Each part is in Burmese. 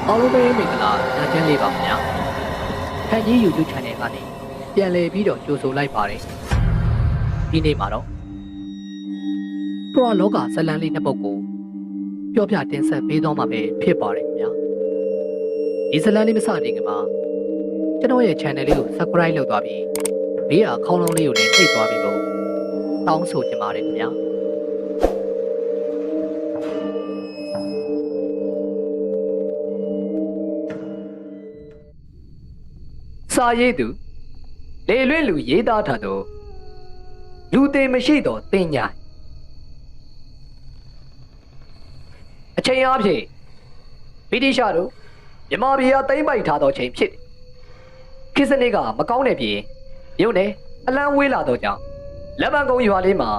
အားလုံးပဲမင်္ဂလာညချမ်းလေးပါခင်ဗျာ။ခန့်ကြီး YouTube Channel ကနေပြန်လည်ပြီးတော့ကြိုဆိုလိုက်ပါတယ်။ဒီနေ့မှာတော့ပရလောကဇလံလေးနှစ်ပုဒ်ကိုပြောပြတင်ဆက်ပေးတော့မှာပဲဖြစ်ပါတယ်ခင်ဗျာ။ဒီဇလံလေးမစတင်ခင်မှာကျွန်တော်ရဲ့ channel လေးကို subscribe လုပ်သွားပြီးဘေးအခေါင်းလုံးလေးကိုလည်းနှိပ်သွားပြီးတော့တောင်းဆိုချင်ပါတယ်ခင်ဗျာ။စာရေးသူလေလွင့်လူရေးသားထားသောလူသေးမရှိသောတင်ညာအချိန်အားဖြင့်ဗြိတိရှတို့မြန်မာပြည်ဟာသိမ်းပိုက်ထားသောချိန်ဖြစ်တယ်။ခေတ်စနစ်ကမကောင်းတဲ့ပြည်ရုပ်နဲ့အလံဝေးလာသောကြောင့်လက်ပံကုန်းရွာလေးမှာ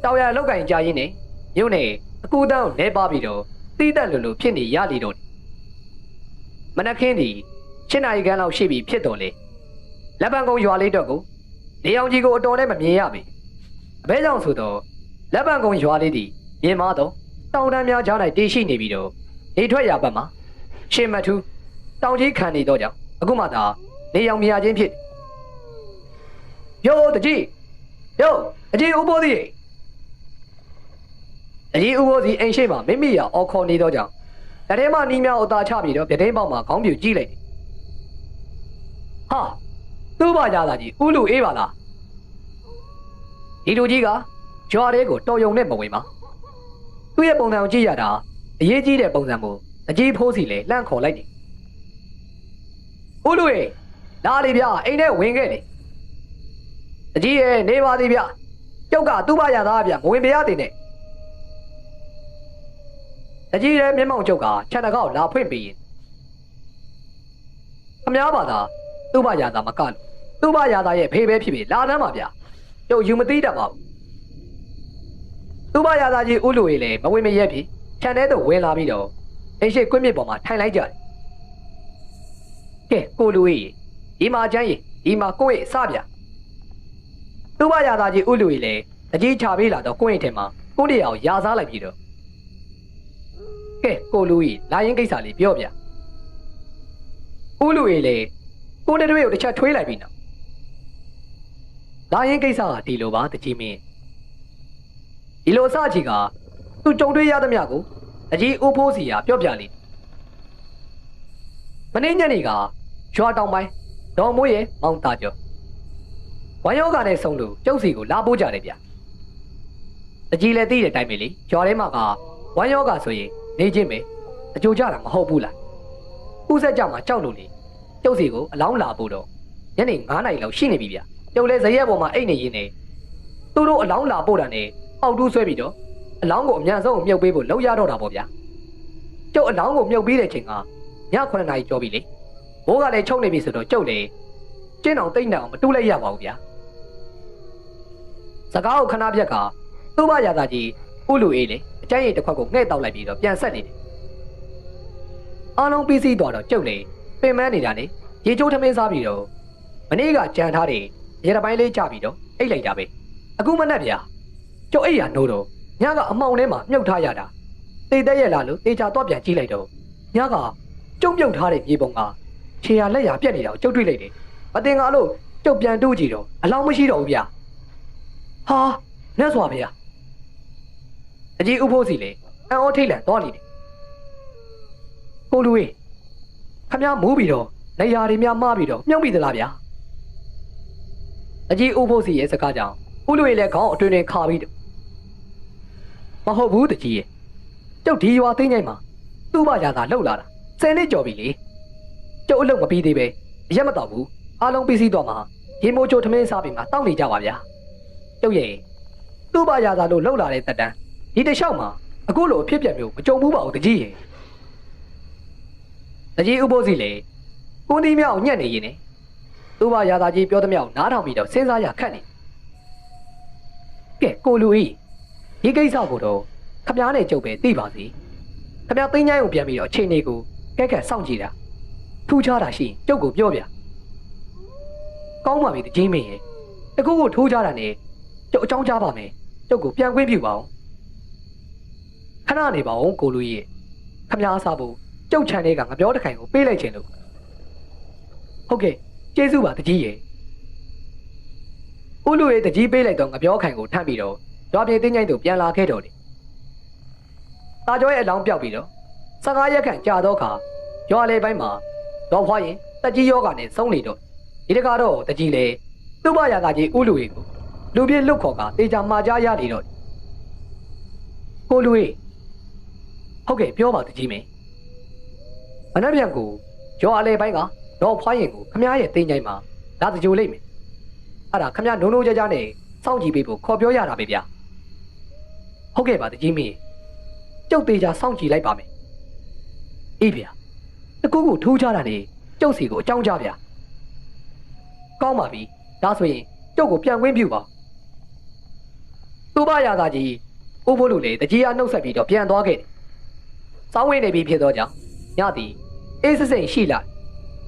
တောင်ရလောက်ကင်ကြရင်းနဲ့ရုပ်နဲ့အကူတန်းကိုလဲပါပြီးတော့တီးတက်လူလူဖြစ်နေရလီတော့မနက်ခင်းသည်7 နာရီခန့်လောက်ရှိပြီဖြစ်တော်လေလက်ပံကုန်းရွာလေးတော့ကိုနေအောင်ကြီးကိုအတော်နဲ့မမြင်ရပြီအဘဲကြောင့်ဆိုတော့လက်ပံကုန်းရွာလေးသည်မြင်မတော့တောင်တန်းများကြား၌တည်ရှိနေပြီးတော့နေထွက်ရပတ်မှာရှင်မထူးတောင်ကြီးခံနေတော့ကြောင့်အခုမှသာနေအောင်မြင်ရခြင်းဖြစ်ယောတကြီးယောအကြီးဥပိုးသည်အကြီးဥပိုးသည်အိမ်ရှိမှမိမိရအော်ခေါ်နေတော့ကြောင့်တထဲမှနီးများအသာချပြီးတော့ပြတင်းပေါက်မှာခေါင်းပြူကြည့်လိုက်ဟာသူ့ဘာကြတာကြီးဥလူအေးပါလားဒီလူကြီးကကြွားတဲ့ကိုတော်ယုံနဲ့မဝင်ပါသူ့ရဲ့ပုံစံကိုကြည့်ရတာအရေးကြီးတဲ့ပုံစံကိုအကြီးဖိုးစီလေလှန့်ခေါ်လိုက်တယ်ဥလူအေးလာလေဗျအိမ်ထဲဝင်ခဲ့လေအကြီးရဲ့နေပါသည်ဗျကျုပ်ကသူ့ဘာရသားဗျမဝင်ပြရသေးနဲ့အကြီးရဲ့မျက်မှောက်ကျုပ်ကခြံတကောက်လာဖွင့်ပြီးအများပါသာသူ့ဘာရသားမကလို့သူ့ဘာရသားရဲ့ဖေးပဲဖြစ်ဖြစ်လာတမ်းပါဗျကျုပ်ယူမသိတတ်ပါဘူးသူ့ဘာရသားကြီးဥလူရေလည်းမဝင်မရက်ဖြစ်ခြံထဲသို့ဝင်လာပြီးတော့အိမ်ရှိကွင်းမြစ်ပေါ်မှာထိုင်လိုက်ကြတယ်ကဲကိုလူကြီးဒီမှာချမ်းရီဒီမှာကိုယ့်ရဲ့အစဗျသူ့ဘာရသားကြီးဥလူရေလည်းအကြီးချပေးလာတော့ကိုယ့်ရဲ့ထဲမှာကိုယ့်တရားကိုယာစားလိုက်ပြီးတော့ကဲကိုလူကြီးလာရင်ကိစ္စလေးပြောဗျဥလူရေလည်းကိုတဲ့တွေကိုတစ်ချက်ထွေးလိုက်ပြီနော်လာရင်ကိစ္စကဒီလိုပါတကြီးမင်းဒီလိုအစချီကသူ့ကြုံတွေ့ရသမျှကိုအကြီးအိုးဖိုးစီကပြောပြလိမင်းညနေကရွာတောင်ပိုင်းဒေါ်မိုးရဲ့မောင်သားကျော်ဝမ်ယောဂနဲ့ဆုံလို့ကျုပ်စီကိုလာပို့ကြတယ်ဗျအကြီးလည်းသိတဲ့အတိုင်းပဲလေရွာထဲမှာကဝမ်ယောဂဆိုရင်နေချင်းပဲအကြိုကြတာမဟုတ်ဘူးလားဥဆက်ကြမှာကြောက်လို့လေကျုပ်စီကိုအလောင်းလာပို့တော့ညနေ9 နာရီလောက်ရှိနေပြီဗျကျုပ်လည်းဇရက်ပေါ်မှာအိတ်နေရင်းနေသူတို့အလောင်းလာပို့တာနဲ့အောက်တူးဆွဲပြီးတော့အလောင်းကိုအမြန်ဆုံးမြုပ်ပေးဖို့လောက်ရတော့တာပေါ့ဗျာကျုပ်အလောင်းကိုမြုပ်ပေးတဲ့ချိန်ကည9 နာရီကျော်ပြီလေဘိုးကလည်းချုပ်နေပြီဆိုတော့ကျုပ်လည်းကျင်းအောင်တိတ်နေအောင်မတူးလိုက်ရပါဘူးဗျာစကားကိုခဏပြက်ကသူ့ဘာရသားကြီးဥလူအေးလေအကျန်းရည်တစ်ခွက်ကိုငှဲ့တောက်လိုက်ပြီးတော့ပြန်ဆက်နေတယ်အားလုံးပြီးစီးသွားတော့ကျုပ်လည်းပင်မနေတာနဲ့ရေချိုးထမင်းစားပြီးတော့မနေ့ကကြံထားတယ်ရေတပိုင်းလေးကြပြီးတော့အိတ်လိုက်တာပဲအခုမနဲ့ဗျာကျုပ်အိတ်ရနိုးတော့ညကအမောင်ထဲမှာမြုပ်ထားရတာတေးတဲ့ရလားလို့တေချာတော့ပြန်ကြည့်လိုက်တော့ညကကျုံမြုပ်ထားတဲ့မြေပုံကခြေရလက်ရပြက်နေတာကိုကျုပ်တွေ့လိုက်တယ်မတင်ကားလို့ကျုပ်ပြန်တူးကြည့်တော့အလောင်းမရှိတော့ဘူးဗျာဟာနဲ့ဆိုပါဗျာအကြီးဥဖို့စီလေအန်အောထိတ်လန့်သွားနေတယ်ကိုလူကြီးခမည်းမူးပြီးတော့နေရာတွေများမှားပြီးတော့မြုပ်ပြီသလားဗျာအကြီးဥဖို့စီရဲ့စကားကြောင့်ဦးလူကြီးလည်းခေါင်းအတွင်းတွင်ခါပြီးတော့မဟုတ်ဘူးတကြီးရဲ့ကျုပ်ဒီရွာသိမ်းနိုင်မှာသူ့ဘာရသာလှုပ်လာတာ10 နှစ်ကျော်ပြီလေကျုပ်အလုပ်မပြီးသေးပဲအရက်မတော့ဘူးအားလုံးပြီးစီးတော့မှာရေမိုးချိုထမင်းစားပြီးမှတောင်းနေကြပါဗျာကျုပ်ရဲ့သူ့ဘာရသာလို့လှုပ်လာတဲ့တက်တန်းဒီတလျှောက်မှာအခုလိုအဖြစ်ပြက်မျိုးမကြုံဘူးပါဘူးတကြီးရဲ့တကြီးဥပိုးစီလေကိုဒီမြောက်ညက်နေရင်ねသူ့ဘာရသာကြီးပြောသမျှနားထောင်ပြီးတော့စဉ်းစားရခက်နေကဲကိုလူကြီးဒီကိစ္စကိုတော့ခမားနဲ့ကြုတ်ပဲသိပါစီခမားသိန်းချိုင်းကိုပြန်ပြီးတော့အချိန်လေးကိုကဲကဲစောင့်ကြည့်တာထူးခြားတာရှိရင်ကျုပ်ကိုပြောပြကောင်းပါပြီတကြီးမင်းရဲ့တကူကိုထိုးကြတာနဲ့ကျုပ်အကြောင်းကြားပါမယ်ကျုပ်ကိုပြန်ခွင့်ပြုပါအောင်ခဏနေပါဦးကိုလူကြီးရဲ့ခမားစားဖို့ ကျုပ်ချန်လေးကငပြောတခိုင်ကိုပေးလိုက်ခြင်းလို့ဟုတ်ကဲ့ကျေးဇူးပါတကြီးရဲ့ဦးလူရဲ့တကြီးပေးလိုက်တော့ငပြောခိုင်ကိုထမ်းပြီးတော့ရွာပြည်တင်းញိုင်းသူပြန်လာခဲ့တော့တယ်။တာကျော်ရဲ့အလောင်းပြောက်ပြီးတော့15ရက်ခန့်ကြာတော့ခါရွာလေပိုင်းမှာတော့ဖွားရင်တကြီးယောဂနဲ့ဆုံးနေတော့ဒီတကတော့တကြီးလေသူ့ဘရာကကြီးဦးလူရဲ့ကိုလူပြည့်လွတ်ခေါ်ကတေချာမှာကြားရနေတော့ကိုလူရဲ့ဟုတ်ကဲ့ပြောပါတကြီးမင်းမနှက်ပြန်ကိုရွာအလဲပိုင်းကတော့ဖွားရင်ကိုခမားရဲ့တင်းញိုင်းမှာလာတကြိုလိုက်မယ်အဲ့ဒါခမားနိုးနိုးကြကြနဲ့စောင့်ကြည့်ပေးဖို့ခေါ်ပြောရတာပဲဗျာဟုတ်ကဲ့ပါတကြီးမင်းကျုပ်သေးချာစောင့်ကြည့်လိုက်ပါမယ်အေးဗျာတကူကိုထိုးချတာနေကျုပ်စီကိုအကြောင်းကြားဗျာကောင်းပါပြီဒါဆိုရင်ကျုပ်ကိုပြန်ခွင့်ပြုပါသူ့ဘရာသာကြီးဦးဖို့လူလေတကြီးအားနှုတ်ဆက်ပြီးတော့ပြန်သွားခဲ့တယ်စောင်းဝင်နေပြီဖြစ်သောကြောင့်ညသည်အေးစစိမ်ရှိလာ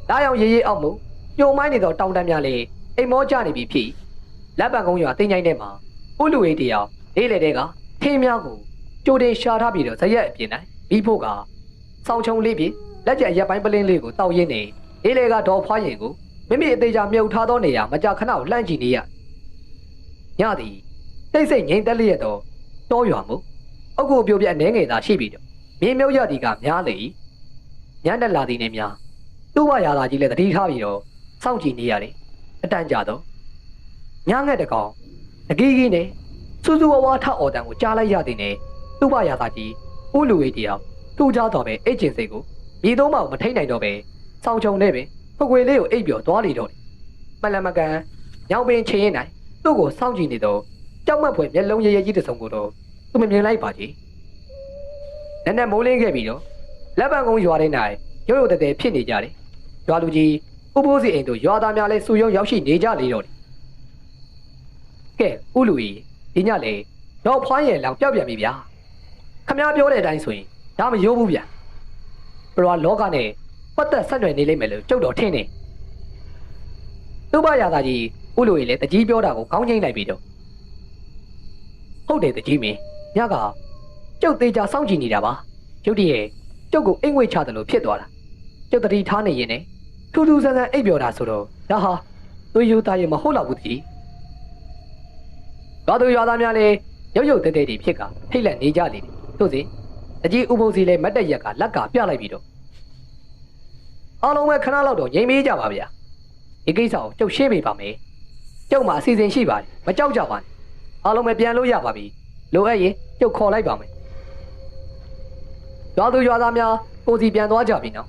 ဒါကြောင့်ရေအောက်မှုညှို့မိုင်းနေသောတောင်တန်းများလေအိမ်မောကျနေပြီဖြစ်လက်ပံကုန်းရွာတင်းញိုင်းထဲမှာဦးလူရေးတယောက်လေးလေတဲ့ကထင်းများကိုကြိုတင်ရှာထားပြီးတော့ဇရက်အပြင်တိုင်းပြီးဖို့ကစောင်းချုံလေးပြီးလက်ကျက်ရက်ပိုင်းပလင်းလေးကိုတောက်ရင်းနေလေးလေကတော့ဖွားရင်ကိုမိမိအသေးချာမြုပ်ထားသောနေရာမကြာခဏကိုလှမ်းကြည့်နေရညသည်တိတ်ဆိတ်ငြိမ်သက်လျက်တော့တောရွာမှုအုတ်ကိုပြိုပြအနေငယ်သာရှိပြီးတော့မြေမြုပ်ရသည်ကများလေညံ့တက်လာသည်နဲ့များသူ့ဘရာသာကြီးလည်းတတိထားပြီးတော့စောင့်ကြည့်နေရတယ်အတန်ကြာတော့ညငက်တကောင်တကီးကြီးနဲ့စူးစူးဝါးဝါးထအော်တန်ကိုကြားလိုက်ရသည်နဲ့သူ့ဘရာသာကြီးဦးလူဝေးတယောက်သူ့ကြားတော်ပဲအိတ်ကျင်စိတ်ကိုမြေသုံးမကိုမထိန်နိုင်တော့ပဲစောင်းချုံနဲ့ပဲဖွယ်ခွေလေးကိုအိပ်ပျော်သွားလေတော့တယ်မလန်မကန်ညောင်ပင်ချင်ရင်နိုင်သူ့ကိုစောင့်ကြည့်နေတော့ကြောက်မက်ဖွယ်မျက်လုံးရရကြီးတစ်စုံကိုတော့သူမမြင်လိုက်ပါကြီးနက်နက်မိုးလင်းခဲ့ပြီးတော့လက်ပံကုန်းရွာထဲ၌ရုတ်ရုတ်တဲတဲဖြစ်နေကြတယ်ရွာလူကြီးဥပိုးစီအိမ်တို့ရွာသားများလည်းစူယုံရောက်ရှိနေကြလေတော့တယ်ကဲဥလူကြီးဒီညလေတော့ဖွားရဲ့လောင်ပျောက်ပြန်ပြီဗျာခမ ्या ပြောတဲ့အတိုင်းဆိုရင်ဒါမရိုးဘူးဗျာပရောလောကနဲ့ပတ်သက်ဆက်နွယ်နေလိမ့်မယ်လို့ကျုပ်တော်ထင်နေသူ့ဘရာသာကြီးဥလူကြီးလည်းတကြီးပြောတာကိုကောင်းချင်းလိုက်ပြီးတော့ဟုတ်တယ်တကြီးမင်းညကကျုပ်သေးချာစောင့်ကြည့်နေတာပါရုတ်တရက်ကျုပ်ကိုအိမ်ငွေချတယ်လို့ဖြစ်သွားတာကျုပ်တတိထားနေရင်နဲ့ထူးထူးဆန်းဆန်းအိပ်ပျော်တာဆိုတော့ဒါဟာသူယူသားရင်မဟုတ်တော့ဘူးတကြီးဘာသူရွာသားများလည်းရုတ်ရုတ်တဲတဲတွေဖြစ်ကထိတ်လက်နေကြလေတယ်သို့စဉ်တကြီးဥပုသ်စီလည်းမတ်တက်ရက်ကလက်ကပြလိုက်ပြီးတော့အားလုံးပဲခဏလောက်တော့ငြိမ်မေးကြပါဗျာဒီကိစ္စကိုကျုပ်ရှင်းပေးပါမယ်ကျုပ်မှာအစီအစဉ်ရှိပါတယ်မကြောက်ကြပါနဲ့အားလုံးပဲပြန်လို့ရပါပြီလိုအပ်ရင်ကျုပ်ခေါ်လိုက်ပါမယ်ရွာသူရွာသားများကိုစီပြန်သွားကြပြီနော်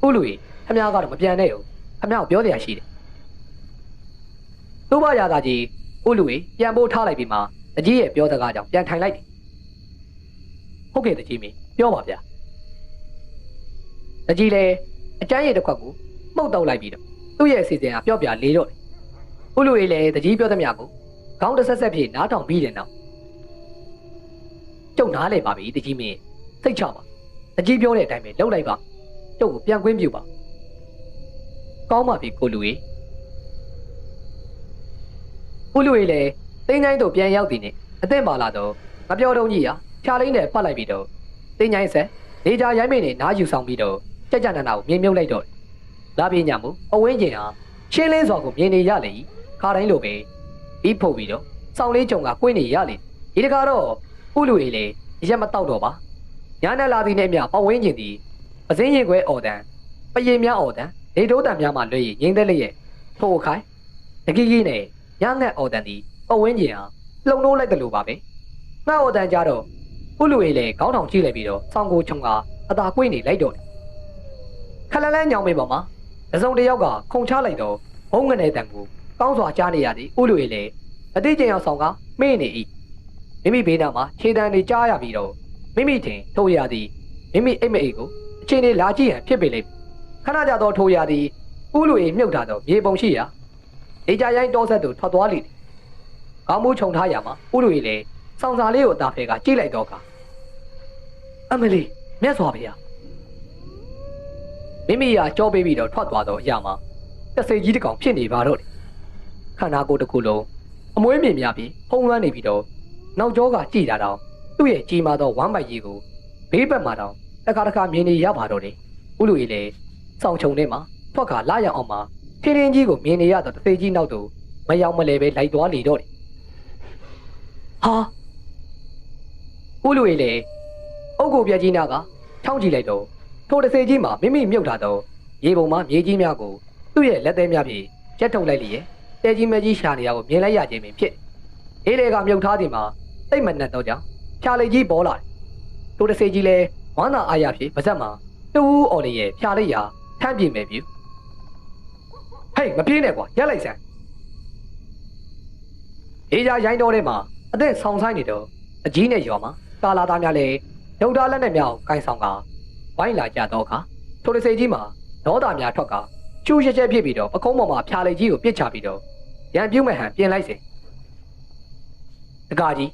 ဥလူကြီးခမ ्या ကတော့မပြန်နဲ့ဘူးခမ ्या ကိုပြောစရာရှိတယ်သူ့ဘရာသာကြီးဥလူကြီးပြန်ဖို့ထားလိုက်ပြီးမှတကြီးရဲ့ပြောစကားကြောင့်ပြန်ထိုင်လိုက်တယ်ဟုတ်ကဲ့တကြီးမင်းပြောပါဗျာတကြီးလည်းအကျန်းရည်တစ်ခွက်ကိုမှုတ်တောက်လိုက်ပြီးတော့သူ့ရဲ့အစီအစဉ်ကပြော့ပြလေးတော့တယ်ဥလူကြီးလည်းတကြီးပြောသမျှကိုခေါင်းတစ်ဆက်ဆက်ဖြည့်နားထောင်ပြီးတယ်နော်ကျုပ်နားလဲပါပြီတကြီးမင်းစိတ်ချပါတကြီးပြောတဲ့အတိုင်းပဲလုပ်လိုက်ပါကျုပ်ကိုပြန်ခွင့်ပြုပါကောင်းပါပြီကိုလူကြီးကိုလူကြီးလည်းတင်းချိုင်းတို့ပြန်ရောက်သည်နဲ့အသင့်ပါလာတော့မပြောတော့ကြီးဟာဖြာလိမ့်နဲ့ပတ်လိုက်ပြီးတော့တင်းချိုင်းဆက်လေကြာရိုင်းမိနဲ့နားယူဆောင်ပြီးတော့ကြက်ကြနနာကိုမြင်မြုပ်လိုက်တော့လာပြညာမှုအဝင်းကျင်ဟာရှင်းလင်းစွာကိုမြင်နေရလေခါတိုင်းလိုပဲပြီးဖို့ပြီးတော့စောင်းလေးကြုံကကွင်းနေရလေဒီတကားတော့ဥလူကြီးလေရက်မတောက်တော့ပါညာနဲ့လာသည်နဲ့မြပဝင်းကျင်သည်ပစင်းရင်ခွဲအော်တန်ပရင်များအော်တန်ဒေတိုးတန်များမှလွှဲရငိမ့်သက်လျက်ထိုးခိုင်းတကြီးကြီးနဲ့ညငတ်အော်တန်သည်ပဝင်းကျင်ဟာလှုံလို့လိုက်တယ်လို့ပါပဲငှက်အော်တန်ကြတော့ဥလူကြီးလေခေါင်းထောင်ကြည့်လိုက်ပြီးတော့စောင်းကိုချုံကအသာကွင်းနေလိုက်တော့တယ်ခလလန်းညောင်မေးပေါ်မှာအစုံတယောက်ကခုံချလိုက်တော့ဘုံငနဲ့တန်ကိုကောင်းစွာကြားနေရသည်ဥလူကြီးလေအတိတ်ကျင်အောင်ဆောင်ကမေ့နေ၏မိမိဘေးနားမှာခြေတံတွေကြားရပြီးတော့မိမိထင်ထိုးရသည်မိမိအိတ်မအိတ်ကိုအချိန်လေးလာကြည့်ရန်ဖြစ်ပေလိမ့်ခဏကြာတော့ထိုးရသည်ဥလူကြီးမြုပ်ထားတော့မြေပုံရှိရာလေကြရိုင်းတောဆက်သူထွက်သွားလိမ့်ခေါင်းမူးခြုံထားရမှာဥလူကြီးလေဆောင်စာလေးကိုအသာဖဲကကြည့်လိုက်တော့ကအမလီမြတ်စွာဘုရားမိမိရာကြောပေးပြီးတော့ထွက်သွားတော့အရာမှာတဆိတ်ကြီးတစ်ကောင်ဖြစ်နေပါတော့တယ်ခန္ဓာကိုယ်တစ်ခုလုံးအမွှေးမြင်များပြီးဖုံးလွှမ်းနေပြီးတော့နောက်ကျောကကြည်တာတော့သူ့ရဲ့ကြီးမားသောဝမ်းပိုက်ကြီးကိုဘေးဘက်မှာတော့ တခါတခါမြင်နေရပါတော့တယ်ဥလူကြီးလည်းစောင့်ချုံထဲမှာထွက်ခါလာရအောင်မှာထင်းထင်းကြီးကိုမြင်နေရတော့တသေးကြီးနောက်သို့မရောက်မလဲပဲလိုက်သွားလေတော့တယ်ဟာဥလူကြီးလည်းအုတ်ကိုပြက်ကြီးနာကထောင်းကြည့်လိုက်တော့ထိုတသေးကြီးမှာမိမိမြုပ်ထားတော့ရေပုံမှာမြေကြီးများကိုသူ့ရဲ့လက်သေးများဖြင့်ရက်ထုတ်လိုက်လျက်တဲကြီးမဲကြီးရှာနေတာကိုမြင်လိုက်ရခြင်းပင်ဖြစ်အေးလေကမြုပ်ထားသည်မှာတိတ်မနှက်တော့ကြောင်ဖြာလိုက်ကြီးပေါ်လာတယ်ထိုတသေးကြီးလည်းဝမ်းသာအားရဖြင့်ပါဇက်မှာတူးအော်လေးရဲ့ဖြာလိုက်ရာထမ်းပြေမယ်ပြူဟေးမပြေးနဲ့ကွာရက်လိုက်စမ်းအေးကြရိုင်းတော်ထဲမှာအသက်ဆောင်ဆိုင်နေတော့အကြီးနဲ့ရော်မှာကာလာသားများလည်းဒုံသားလက်နဲ့မြောက်ကင်ဆောင်ကဝိုင်းလာကြတော့ခါထိုတစေကြီးမှာဒေါသများထွက်ကချူရက်ချက်ဖြစ်ပြီးတော့ပကုံးပေါ်မှာဖြာလိုက်ကြီးကိုပြစ်ချပြီးတော့ရန်ပြုတ်မဲ့ဟန်ပြင်လိုက်စေတကားကြီး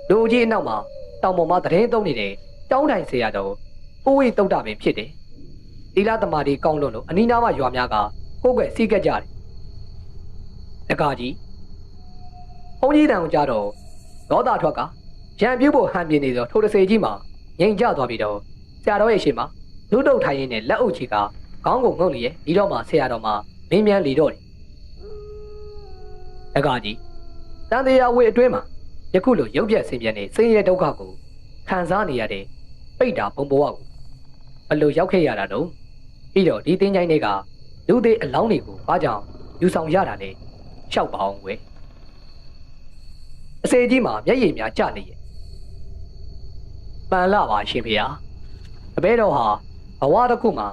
လူကြီးအနောက်မှာတောင်ပေါ်မှာသတင်းသုံးနေတဲ့တောင်းတိုင်ဆရာတော်ဦးဝေတုတ်တာပင်ဖြစ်တယ်တီလာသမားဒီကောင်းလွန်းလို့အနီးနားမှာရွာများကကိုယ်ွယ်စီးကက်ကြတယ်တကားကြီးဘုန်းကြီးတန်ကိုကြတော့ဒေါသထွက်ကရန်ပြုတ်ဖို့ဟန်ပြင်းနေတော့ထိုတစေကြီးမှာငိန်ကျသွားပြီးတော့ဆရာတော်ရဲ့ရှေ့မှာလူတုတ်ထိုင်ရင်းနဲ့လက်အုပ်ချီကခေါင်းကိုငုံနေရဲ့ဒီတော့မှဆရာတော်မှာမင်းမြန်းလီတော့တယ်တကားကြီးတန်တရားဝေအတွင်းမှာယခုလိုရုပ်ပြက်ဆင်းပြနေစင်းရဲဒုက္ခကိုခံစားနေရတဲ့ပိတ်တာဘုံဘဝကိုဘလို့ရောက်ခဲ့ရတာတော့ပြီးတော့ဒီတင်းချိုင်းတွေကလူသေးအလောင်းတွေကိုဘာကြောင့်ယူဆောင်ရတာလဲရှောက်ပါအောင်ကွယ်အစေကြီးမှာမျက်ရည်များကျနေရဲ့ပန်လာပါရှင်ဖေဟာအဘဲတော်ဟာဘဝတစ်ခုမှာ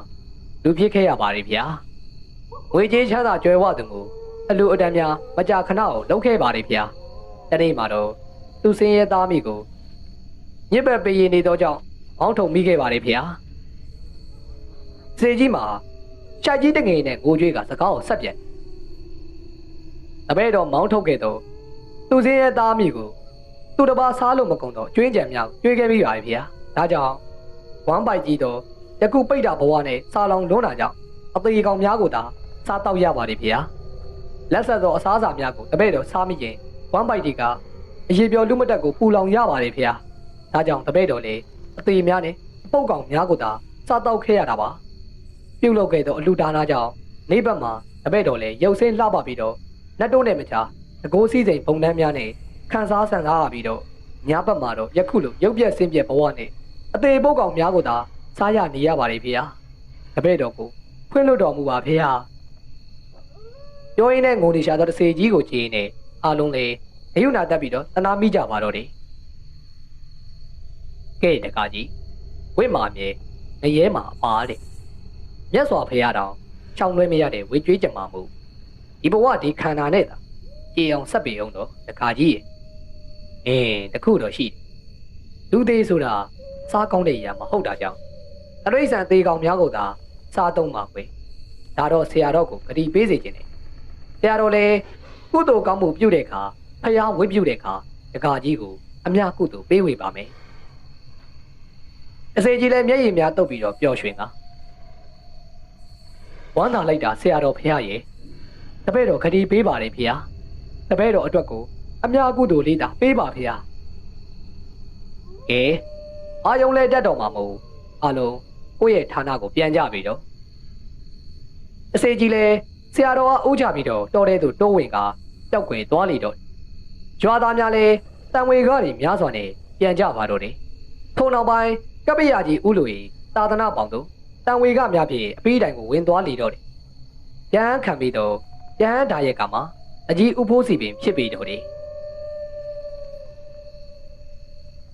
လူဖြစ်ခဲ့ရပါတယ်ဗျာငွေကြေးချမ်းသာကြွယ်ဝသူကိုအလူအတန်းများမကြာခဏကိုလှုပ်ခဲ့ပါတယ်ဗျာတနေ့မှာတော့သူစင်းရဲသားမိကိုညစ်ပတ်ပေးရနေတော့ကြောင့်မောင်းထုံမိခဲ့ပါတယ်ဗျာစေကြီးမှာရှိုက်ကြီးတငယ်နဲ့ငိုကြွေးကစကားကိုဆက်ပြန်အဘဲတော်မောင်းထုတ်ခဲ့တော့သူစင်းရဲသားမိကိုသူတစ်ပါးစားလို့မကုန်တော့ကျွင်းကြံမြောက်ကျွေးခဲ့ပြီးပါဗျာဒါကြောင့်ဝမ်းပိုက်ကြီးတော့ယခုပိတ်တာဘဝနဲ့စားလောင်လွန်းတာကြောင့်အသေးကောင်များကိုသာစားတော့ရပါတယ်ဗျာလက်ဆက်သောအစားအစာများကိုတပည့်တော်စားမိရင်ဝမ်းပိုက်ကြီးကအရေပြောလူမတက်ကိုပူလောင်ရပါတယ်ဗျာဒါကြောင့်တပည့်တော်လည်းအသေးများနဲ့အပုတ်ကောင်များကိုသာစားတော့ခဲ့ရတာပါပြုတ်လောက်ခဲ့သောအလူဒါနာကြောင့်နေဘက်မှာတပည့်တော်လည်းရုပ်ဆင်းလှပပြီးတော့လက်တိုးနဲ့မချာတကိုးစည်းစိမ်ပုံနှမ်းများနဲ့ခန်းစားဆန်စားရပြီးတော့ညဘက်မှာတော့ယခုလိုရုပ်ပြက်ဆင်းပြက်ဘဝနဲ့အသေးပုတ်ကောင်များကိုသာစားရနေရပါတယ်ဖေဟာတပည့်တော်ကိုဖွင့်လို့တော်မူပါဖေဟာပြောရင်းနဲ့ငုံနေရှာသောတစေကြီးကိုကြည်နေအားလုံးလေအယုနာတက်ပြီးတော့တနာမိကြပါတော့တယ်ကဲတကားကြီးဝိမာမြေငရဲမှာအပါတဲ့မြတ်စွာဘုရားတော်ချောင်းလွှဲမရတဲ့ဝေကျွေးကြမှာမို့ဒီဘဝဒီခန္ဓာနဲ့သာကြေအောင်ဆက်ပေအောင်တော့တကားကြီးတခုတော့ရှိလူသေးဆိုတာစားကောင်းတဲ့အရာမဟုတ်တာကြောင့်အရိษံသေးကောင်များကိုသာစားသုံးပါကွယ်ဒါတော့ဆရာတော်ကိုဂတိပေးစေခြင်းနဲ့ဆရာတော်လည်းကုသိုလ်ကောင်းမှုပြုတဲ့အခါဖျားဝိပြုတဲ့အခါတကားကြီးကိုအမြကုသိုလ်ပေးဝေပါမယ်အစေကြီးလည်းမျက်ရည်များတုပ်ပြီးတော့ပျော်ရွှင်ကဝမ်းသာလိုက်တာဆရာတော်ဖျားရဲ့တပည့်တော်ဂတိပေးပါတယ်ဖျားတပည့်တော်အတွက်ကိုအမြကုသိုလ်လေးသာပေးပါဖျားအာယုံလဲတက်တော်မှာမဟုတ်အလုံးကိုယ့်ရဲ့ဌာနကိုပြန်ကြပြီတော့အစေကြီးလဲဆရာတော်ကအိုးချပြီးတော့တော်တဲ့သူတိုးဝင်ကတောက်ွယ်သွားလေတော့ရွာသားများလဲတန်ဝေကားတွေများစွာနဲ့ပြန်ကြပါတော့တယ်ထုံနောက်ပိုင်းကပ္ပယကြီးဥလူရီသာသနာပေါင်းတို့တန်ဝေကများဖြင့်အပြီးတိုင်ကိုဝင်သွားလေတော့တယ်ရဟန်းခံပြီးတော့ရဟန်းဒါရဲ့ကမှာအကြီးဥဖိုးစီပင်ဖြစ်ပြီးတော့တယ်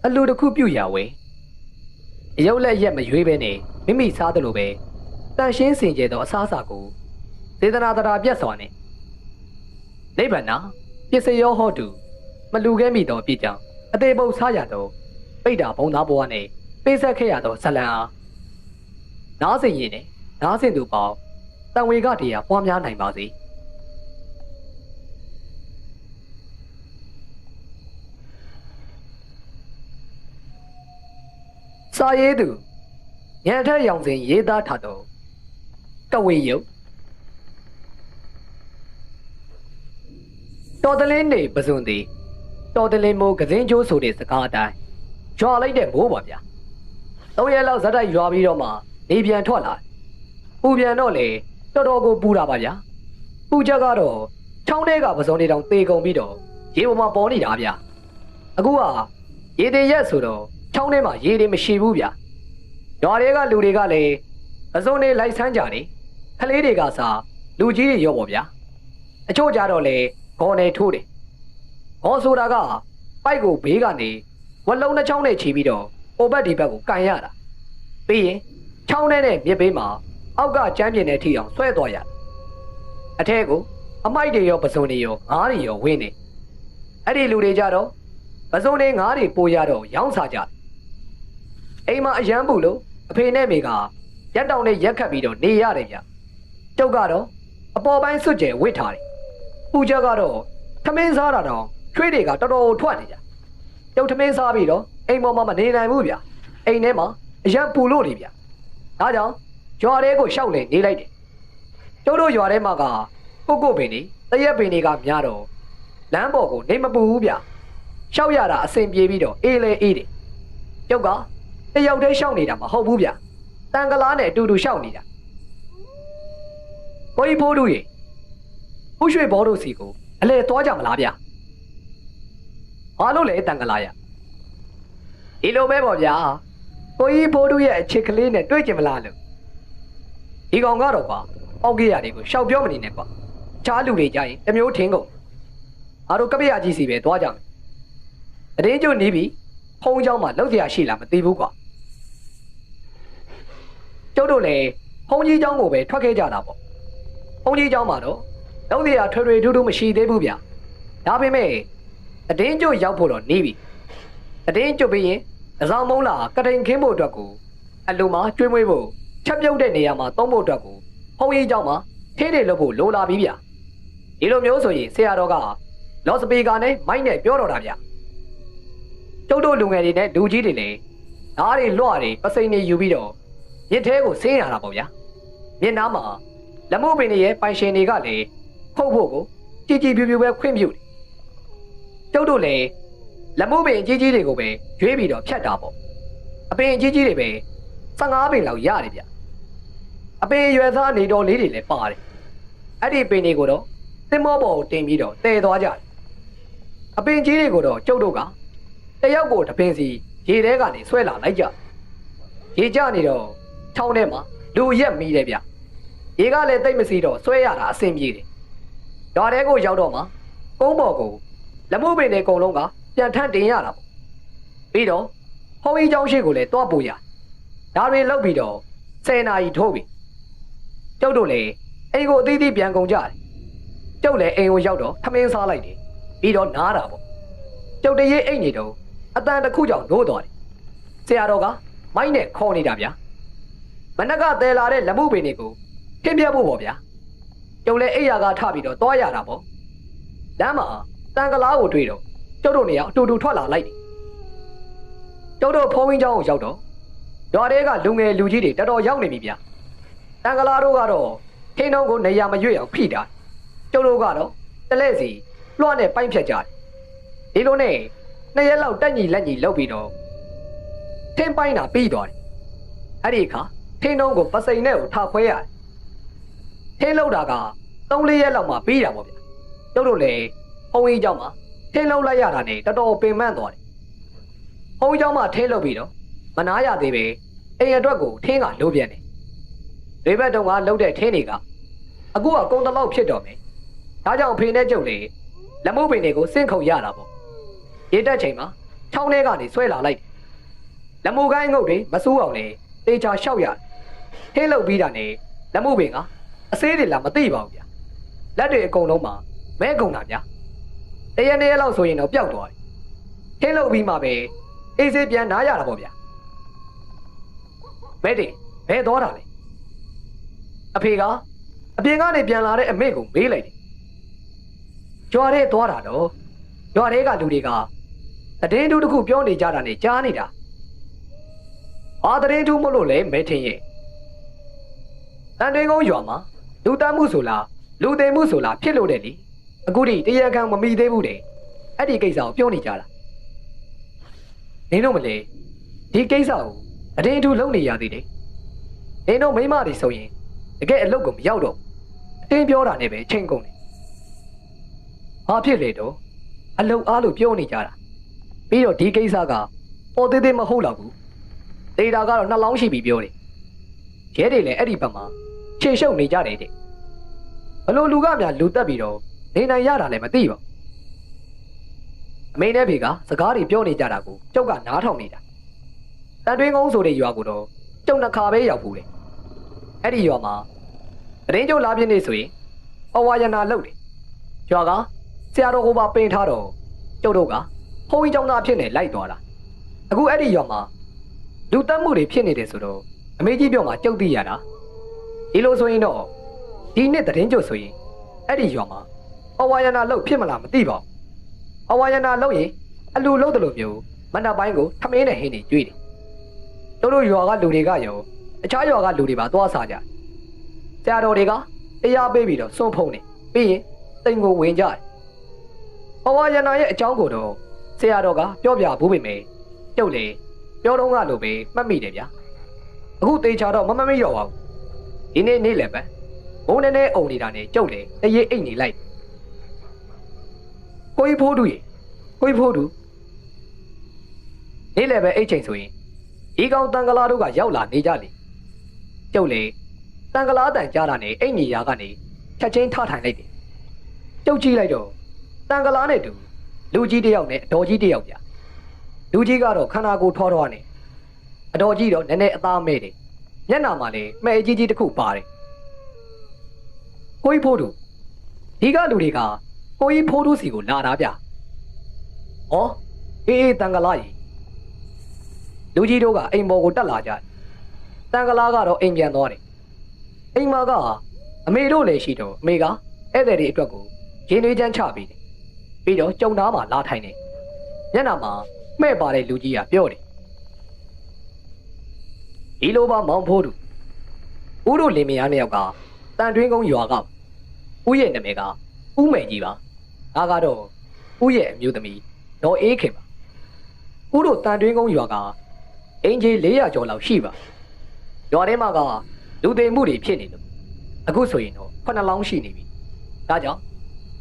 အလူတစ်ခုပြုတ်ရဝဲရုပ်လက်ရက်မရွေးပဲနဲ့မိမိစားတယ်လို့ပဲတန်ရှင်းစင်ကြဲသောအစားအစာကိုသေဒနာတရာပြတ်စွာနဲ့နိဗ္ဗာန်ပစ္စယောဟောတုမလူခဲ့မိသောအပြစ်ကြောင့်အသေးပုတ်စားရသောပိဋ္ဌာဘုံသားဘဝနဲ့ပေးဆက်ခဲ့ရသောဇလံအားနားစင်ရင်နဲ့နားစင်သူပေါင်းတန်ဝေကတရားပွားများနိုင်ပါစေစာရေးသူညံထက်ရောင်စဉ်ရေးသားထားသောကဝေယုတ်တော်တလင်းနေပစွန်သည်တော်တလင်းမိုးကစင်းကျိုးဆိုတဲ့စကားအတိုင်းကြွာလိုက်တဲ့မိုးပါဗျာ 3 ရက်လောက်ဇက်တိုက်ရွာပြီးတော့မှနေပြန်ထွက်လာပူပြန်တော့လေတော်တော်ကိုပူတာပါဗျာပူချက်ကတော့ချောင်းထဲကပစုံတွေတောင်သေကုန်ပြီးတော့ရေပေါ်မှာပေါ်နေတာဗျာအခုကရေတင်ရက်ဆိုတော့ချောင်းထဲမှာရေတွေမရှိဘူးဗျာရွာတွေကလူတွေကလည်းပစုံတွေလိုက်ဆန်းကြတယ်ခလေးတွေကစားလူကြီးတွေရောပေါ့ဗျာအချို့ကြတော့လေခေါ်နေထိုးတယ်ခေါ်ဆိုတာကပိုက်ကိုဘေးကနေဝက်လုံးနှချောင်းနဲ့ချီပြီးတော့ဟိုဘက်ဒီဘက်ကိုကန်ရတာပြီးရင်ချောင်းထဲနဲ့မြစ်ဘေးမှာအောက်ကကျမ်းပြင်နဲ့ထိအောင်ဆွဲသွားရတယ်အထဲကိုအမိုက်တွေရောပစုံတွေရောငားတွေရောဝင်းနေအဲ့ဒီလူတွေကြတော့ပစုံတွေငားတွေပိုးရတော့ရောင်းစားကြအိမ်မှာအရန်ပူလို့အဖေနဲ့မိကရက်တောင်နဲ့ရက်ခတ်ပြီးတော့နေရတယ်ဗျကျုပ်ကတော့အပေါ်ပိုင်းစွတ်ကျဲဝစ်ထားတယ်ပူချက်ကတော့ထမင်းစားတာတော့ချွေးတွေကတော်တော်ထွက်နေကြကျုပ်ထမင်းစားပြီးတော့အိမ်ပေါ်မှာမနေနိုင်ဘူးဗျအိမ်ထဲမှာအရန်ပူလို့နေဗျဒါကြောင့်ရွာထဲကိုရှောက်လေနေလိုက်တယ်ကျုပ်တို့ရွာထဲမှာကကိုပင်နေတရက်ပင်တွေကများတော့လမ်းပေါ်ကိုနေမပူဘူးဗျရှောက်ရတာအဆင်ပြေပြီးတော့အေးလေအေးတယ်ကျုပ်ကတယောက်တည်းရှောက်နေတာမဟုတ်ဘူးဗျတန်ကလားနဲ့အတူတူရှောက်နေတာကိုကြီးဖိုးတို့ရေဦးရွှေဘောတို့စီကိုအလဲသွားကြမလားဗျဘာလို့လဲတန်ကလားရဒီလိုပဲပေါ့ဗျာကိုကြီးဖိုးတို့ရဲ့အချစ်ကလေးနဲ့တွေ့ကြမလားလို့ဒီကောင်ကတော့ကွာပေါက်ကြရတွေကိုရှောက်ပြောမနေနဲ့ကွာချားလူတွေကြရင်တမျိုးထင်းကုန်အားတို့ကပရကြီးစီပဲသွားကြမယ်အတင်းကျုပ်နေပြီဖုံးเจ้าမှာလောက်เสียရှိလားမသိဘူးကွာကျုပ်တို့လည်းဖုံးကြီးเจ้าကိုပဲထွက်ခဲ့ကြတာပေါ့ဖုံးကြီးเจ้าမှာတော့လောက်เสียထွေထွေထူးထူးမရှိသေးဘူးဗျာဒါပေမဲ့အတင်းကျုပ်ရောက်ဖို့တော့နေပြီအတင်းကျုပ်ပြီးရင်အဆောင်မုံလာကတိန်ခင်းဖို့အတွက်ကိုအလိုမှာကျွေးမွေးဖို့ချက်ပြုတ်တဲ့နေရာမှာသုံးဖို့အတွက်ကိုဖုံးကြီးเจ้าမှာထေးတွေလုပ်ဖို့လိုလာပြီဗျာဒီလိုမျိုးဆိုရင်ဆရာတော်ကလော့စပီကာနဲ့မိုက်နဲ့ပြောတော့တာဗျာကျုပ်တို့လူငယ်တွေနဲ့လူကြီးတွေလည်းဓားတွေလွှတွေပစိန်တွေယူပြီးတော့မြစ်ထဲကိုဆင်းရတာပေါ့ဗျာမြစ်နားမှာလက်မှုပင်တွေရဲ့ပိုင်ရှင်တွေကလည်းဖုတ်ဖို့ကိုကြည်ကြည်ပြူပြူပဲခွင့်ပြုတယ်ကျုပ်တို့လည်းလက်မှုပင်ကြီးကြီးတွေကိုပဲရွေးပြီးတော့ဖြတ်တာပေါ့အပင်ကြီးကြီးတွေပဲ15ပင်လောက်ရတယ်ဗျအပင်ရွယ်သားနေတော်လေးတွေလည်းပါတယ်အဲ့ဒီပင်တွေကိုတော့သင်္ဘောပေါ်ကိုတင်ပြီးတော့တည်သွားကြတယ်အပင်ကြီးတွေကိုတော့ကျုပ်တို့ကတယောက်ကိုတပင်စီရေထဲကနေဆွဲလာလိုက်ကြရေကျနေတော့ချောင်းထဲမှာလူရက်မီးတယ်ဗျရေကလည်းတိတ်မစီတော့ဆွဲရတာအဆင်ပြေတယ်ရွာထဲကိုရောက်တော့မှကုန်းပေါ်ကိုလက်မှုပင်တွေအကုန်လုံးကပြန်ထန့်တင်ရတာပေါ့ပြီးတော့ဟောင်းကြီးเจ้าရှိကိုလည်းတွားပို့ရဒါတွေလောက်ပြီးတော့10 နာရီထိုးပြီကျုပ်တို့လည်းအိမ်ကိုအသီးသီးပြန်ကုန်ကြတယ်ကျုပ်လည်းအိမ်ကိုရောက်တော့ထမင်းစားလိုက်တယ်ပြီးတော့နားတာပေါ့ကျုပ်တရေအိမ်နေတော့အတန်တစ်ခုကြောင့်နိုးသွားတယ်ဆရာတော်ကမိုက်နဲ့ခေါ်နေတာဗျာမနက်ကတဲလာတဲ့လက်မှုပင်တွေကိုခင်းပြဖို့ပေါ့ဗျာကျုပ်လည်းအိယာကထပြီးတော့တွားရတာပေါ့လမ်းမှာတန်ကလားကိုတွေ့တော့ကျုပ်တို့နေရာအတူတူထွက်လာလိုက်တယ်ကျုပ်တို့ဖုံးဝင်းเจ้าကိုရောက်တော့ရွာထဲကလူငယ်လူကြီးတွေတော်တော်ရောက်နေပြီဗျာတန်ကလားတို့ကတော့ခင်းတော့ကိုနေရာမရွေ့အောင်ဖိတာကျုပ်တို့ကတော့တလဲစီလွှတ်နဲ့ပိုင်းဖြတ်ကြတယ်ဒီလိုနဲ့2 ရက်လောက်တက်ညီလက်ညီလုပ်ပြီးတော့ထင်းပိုင်းတာပြီးသွားတယ်အဲ့ဒီအခါထင်းတုံးကိုပစိန်နဲ့ကိုထားခွဲရတယ်ထင်းလောက်တာက3-4 ရက်လောက်မှပြီးတာပေါ့ဗျာကျုပ်တို့လည်းဘုံကြီးเจ้าမှာထင်းလောက်လိုက်ရတာနဲ့တော်တော်ပင်ပန်းသွားတယ်ဘုံကြီးเจ้าမှာထင်းလောက်ပြီးတော့မနာရသေးပဲအိမ်အတွက်ကိုထင်းကလိုပြန်တယ်ဒီဘက်တုံးကလှုပ်တဲ့ထင်းတွေကအခုကကုန်းတလောက်ဖြစ်တော့မယ်ဒါကြောင့်ဖေနဲ့ကျုပ်လေလက်မှုပင်တွေကိုစင့်ခုံရတာပေါ့ရေတက်ချိန်မှာချောင်းထဲကနေဆွဲလာလိုက်လက်မှုကိုင်းငုတ်တွေမစိုးအောင်လေတေချာလျှောက်ရဟင်းလုတ်ပြီးတာနဲ့လက်မှုပင်ကအစေးတွေလာမသိပါဘူးဗျာလက်တွေအကုန်လုံးမှာမဲကုန်တာဗျာတရက်နေ့လောက်ဆိုရင်တော့ပျောက်သွားတယ်ဟင်းလုတ်ပြီးမှပဲအေးစေးပြန်နားရတာပေါ့ဗျာမဲတင်ဘဲသွားတာလေအဖေကအပြင်ကနေပြန်လာတဲ့အမေကိုမေးလိုက်တယ်ကြွားတဲ့သွားတာတော့ကြွားတဲ့ကလူတွေကတည်င်းတူတစ်ခုပြောနေကြတာနဲ့ကြားနေတာဟာတည်င်းတူမလို့လေမဲထင်ရဲ့တန်တွင်ကုန်းရွာမှာလူတမ်းမှုဆိုလားလူသိမ်းမှုဆိုလားဖြစ်လို့တဲ့လေအခုထိတရားခံမမီသေးဘူးတဲ့အဲ့ဒီကိစ္စကိုပြောနေကြတာနင်းတို့မလဲဒီကိစ္စကို အတင်းအထူးလုံနေရသေးတယ်နင်တို့မိမတွေဆိုရင်တကယ်အလုပ်ကိုမရောက်တော့အတင်းပြောတာနဲ့ပဲချိန်ကုန်တယ်ဘာဖြစ်လဲတော့အလုပ်အားလို့ပြောနေကြတာပြီးတော့ဒီကိစ္စကပေါ်သေးသေးမဟုတ်တော့ဘူးဒေတာကတော့2လောင်းရှိပြီပြောတယ်ရဲတွေလည်းအဲ့ဒီဘက်မှာခြေရှုပ်နေကြတယ်တဲ့ဘလို့လူကများလူတက်ပြီးတော့နေနိုင်ရတာလည်းမသိပါအမေနဲ့ဖေကစကားတွေပြောနေကြတာကိုကျုပ်ကနားထောင်နေတာတန်တွင်းကုန်းဆိုတဲ့ရွာကိုတော့ကျုပ်နှစ်ခါပဲရောက်ဘူးတယ်အဲ့ဒီရွာမှာတရင်ကျုပ်လာပြင်းနေဆိုရင်အဝါယနာလုပ်တယ်ရွာကဆရာတော်ဟိုပါပင်ထားတော့ကျုပ်တို့ကဘုန်းကြီးကျောင်းသားဖြစ်နေလိုက်သွားတာအခုအဲ့ဒီရွာမှာလူတက်မှုတွေဖြစ်နေတယ်ဆိုတော့အမေကြီးပြောမှကျုပ်သိရတာဒီလိုဆိုရင်တော့ဒီနှစ်တရင်ကျုပ်ဆိုရင်အဲ့ဒီရွာမှာအဝါယနာလုပ်ဖြစ်မလားမသိပါဘူးအဝါယနာလုပ်ရင်အလူလုပ်တယ်လို့မျိုးမနက်ပိုင်းကိုထမင်းနဲ့ဟင်းနေကျွေးတယ်တို့ရွာကလူတွေကရောအခြားရွာကလူတွေပါသွားစားကြဆရာတော်တွေကတရားပေးပြီးတော့စွန့်ဖုံးနေပြီးရင်တိမ်ကိုဝင်ကြတယ်အဝါယနာရဲ့အကြောင်းကိုတော့ဆရာတော်ကပြောပြဘူးပေမဲ့ကျုပ်လေပြောတော့ကလိုပဲမှတ်မိတယ်ဗျာအခုတေချာတော့မမိတော့ပါဘူးဒီနေ့နေ့လည်းပဲဘုံနဲ့အုံနေတာနဲ့ကျုပ်လေတရေအိတ်နေလိုက်ကိုကြီးဖိုးတူရေကိုကြီးဖိုးတူနေ့လည်းပဲအိတ်ချိန်ဆိုရင်ဒီကောင်တန်ကလာတို့ကရောက်လာနေကြလေကျုပ်လေတန်ကလာတန်ကြားတာနဲ့အိတ်ညီရာကနေချက်ချင်းထထိုင်လိုက်တယ်ကျုပ်ကြည့်လိုက်တော့တန်ကလာနဲ့တူလူကြီးတယောက်နဲ့အတော်ကြီးတယောက်ပြလူကြီးကတော့ခန္ဓာကိုယ်ထောထောနဲ့အတော်ကြီးတော့နည်းနည်းအသားမဲ့တယ်မျက်နှာမှာလည်းမှဲကြီးကြီးတစ်ခုပါတယ်ကိုကြီးဖိုးတူဒီကလူတွေကကိုကြီးဖိုးတူစီကိုလာတာဗျဩအေးတန်ကလာကြီးလူကြီးတို့ကအိမ်ပေါ်ကိုတက်လာကြတယ်တန်ကလာကတော့အိမ်ပြန်သွားတယ်အိမ်မှာကအမေတို့လည်းရှိတော့အမေကဧည့်သည်တွေအတွက်ကိုရင်းနှီးချမ်းချပေးတယ်ပြီးတော့ကြုံသားမှာလာထိုင်တယ်မျက်နှာမှာမှဲ့ပါတဲ့လူကြီးကပြောတယ်ဒီလိုပါမောင်ဖိုးတူဦးတို့လင်မယားနှစ်ယောက်ကတန်တွင်းကုန်းရွာကဦးရဲ့နာမည်ကဦးမယ်ကြီးပါဒါကတော့ဦးရဲ့အမျိုးသမီးဒေါ်အေးခင်ပါဦးတို့တန်တွင်းကုန်းရွာကအင်ဂျီ400ကျော်လောက်ရှိပါရွာထဲမှာကလူသိမ်မှုတွေဖြစ်နေလို့အခုဆိုရင်တော့9လောင်းရှိနေပြီဒါကြောင့်